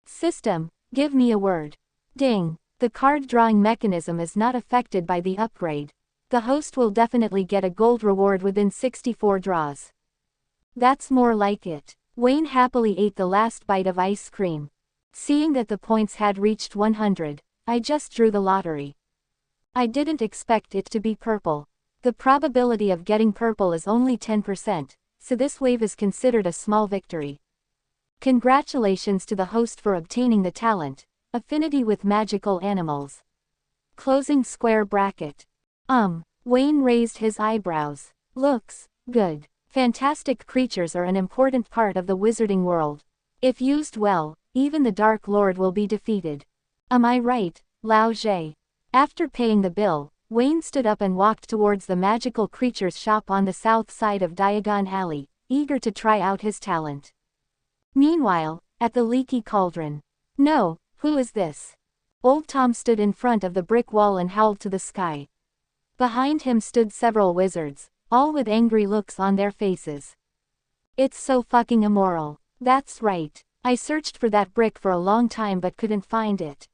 System, give me a word. Ding. The card drawing mechanism is not affected by the upgrade. The host will definitely get a gold reward within 64 draws. That's more like it. Wayne happily ate the last bite of ice cream. Seeing that the points had reached 100, I just drew the lottery. I didn't expect it to be purple. The probability of getting purple is only 10%, so this wave is considered a small victory. Congratulations to the host for obtaining the talent, Affinity with Magical Animals. Closing square bracket. Wayne raised his eyebrows. Looks good. Fantastic creatures are an important part of the wizarding world. If used well, even the Dark Lord will be defeated. Am I right, Lao Zhe. After paying the bill, Wayne stood up and walked towards the magical creatures shop on the south side of Diagon Alley, eager to try out his talent. Meanwhile, at the Leaky Cauldron. No, who is this? Old Tom stood in front of the brick wall and howled to the sky. Behind him stood several wizards, all with angry looks on their faces. It's so fucking immoral. That's right. I searched for that brick for a long time but couldn't find it.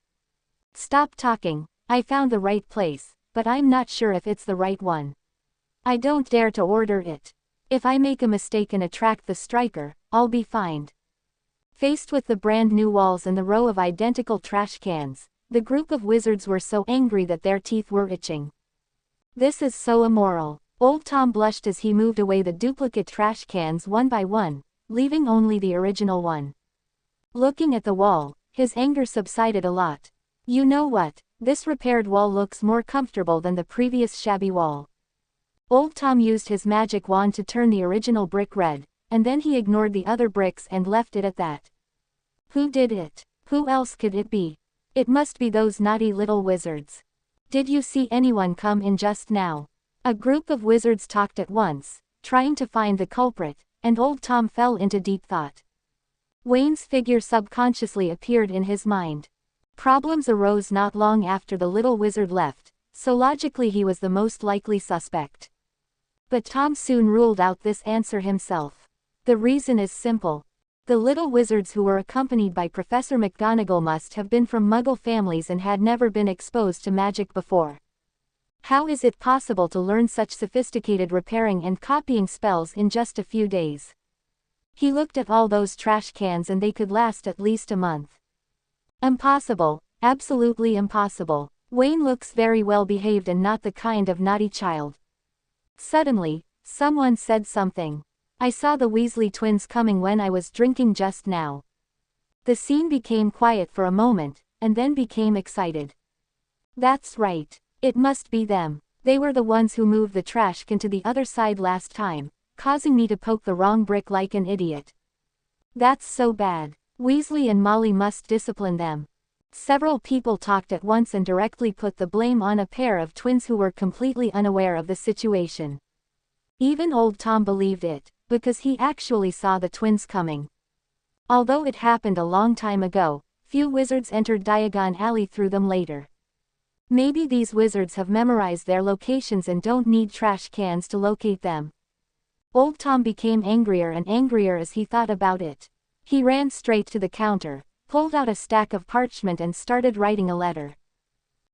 Stop talking, I found the right place, but I'm not sure if it's the right one. I don't dare to order it. If I make a mistake and attract the striker, I'll be fined. Faced with the brand new walls and the row of identical trash cans, the group of wizards were so angry that their teeth were itching. This is so immoral. Old Tom blushed as he moved away the duplicate trash cans one by one, leaving only the original one. Looking at the wall, his anger subsided a lot. You know what? This repaired wall looks more comfortable than the previous shabby wall. Old Tom used his magic wand to turn the original brick red, and then he ignored the other bricks and left it at that. Who did it? Who else could it be? It must be those naughty little wizards. Did you see anyone come in just now? A group of wizards talked at once, trying to find the culprit, and Old Tom fell into deep thought. Wayne's figure subconsciously appeared in his mind. Problems arose not long after the little wizard left, so logically he was the most likely suspect. But Tom soon ruled out this answer himself. The reason is simple. The little wizards who were accompanied by Professor McGonagall must have been from Muggle families and had never been exposed to magic before. How is it possible to learn such sophisticated repairing and copying spells in just a few days? He looked at all those trash cans and they could last at least a month. Impossible, absolutely impossible. Wayne looks very well behaved and not the kind of naughty child. Suddenly, someone said something. I saw the Weasley twins coming when I was drinking just now. The scene became quiet for a moment, and then became excited. That's right. It must be them. They were the ones who moved the trash can to the other side last time, causing me to poke the wrong brick like an idiot. That's so bad. Weasley and Molly must discipline them. Several people talked at once and directly put the blame on a pair of twins who were completely unaware of the situation. Even Old Tom believed it, because he actually saw the twins coming. Although it happened a long time ago, few wizards entered Diagon Alley through them later. Maybe these wizards have memorized their locations and don't need trash cans to locate them. Old Tom became angrier and angrier as he thought about it. He ran straight to the counter, pulled out a stack of parchment and started writing a letter.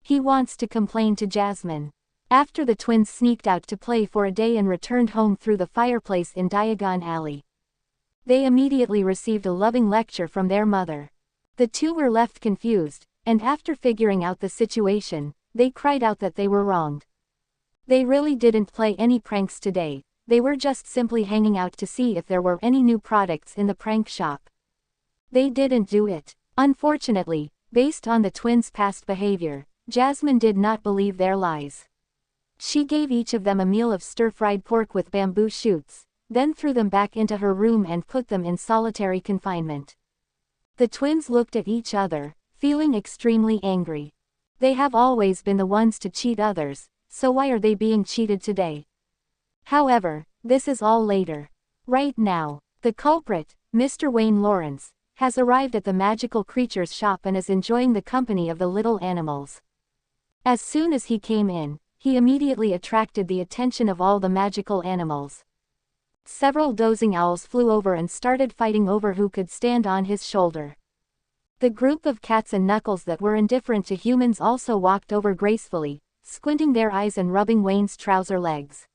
He wants to complain to Jasmine. After the twins sneaked out to play for a day and returned home through the fireplace in Diagon Alley, they immediately received a loving lecture from their mother. The two were left confused, and after figuring out the situation, they cried out that they were wronged. They really didn't play any pranks today, they were just simply hanging out to see if there were any new products in the prank shop. They didn't do it. Unfortunately, based on the twins' past behavior, Jasmine did not believe their lies. She gave each of them a meal of stir-fried pork with bamboo shoots, then threw them back into her room and put them in solitary confinement. The twins looked at each other, feeling extremely angry. They have always been the ones to cheat others, so why are they being cheated today? However, this is all later. Right now, the culprit, Mr. Wayne Lawrence, has arrived at the magical creatures shop and is enjoying the company of the little animals. As soon as he came in, he immediately attracted the attention of all the magical animals. Several dozing owls flew over and started fighting over who could stand on his shoulder. The group of cats and knuckles that were indifferent to humans also walked over gracefully, squinting their eyes and rubbing Wayne's trouser legs.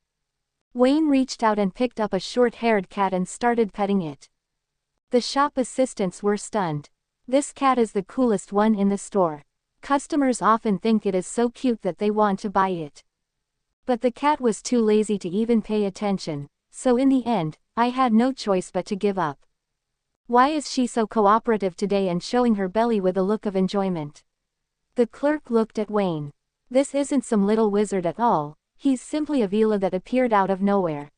Wayne reached out and picked up a short-haired cat and started petting it. The shop assistants were stunned. This cat is the coolest one in the store. Customers often think it is so cute that they want to buy it. But the cat was too lazy to even pay attention, so in the end, I had no choice but to give up. Why is she so cooperative today and showing her belly with a look of enjoyment? The clerk looked at Wayne. This isn't some little wizard at all, he's simply a vila that appeared out of nowhere.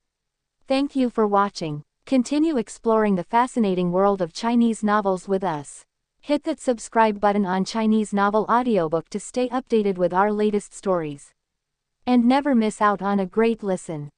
Thank you for watching. Continue exploring the fascinating world of Chinese novels with us. Hit that subscribe button on Chinese Novel Audiobook to stay updated with our latest stories. And never miss out on a great listen.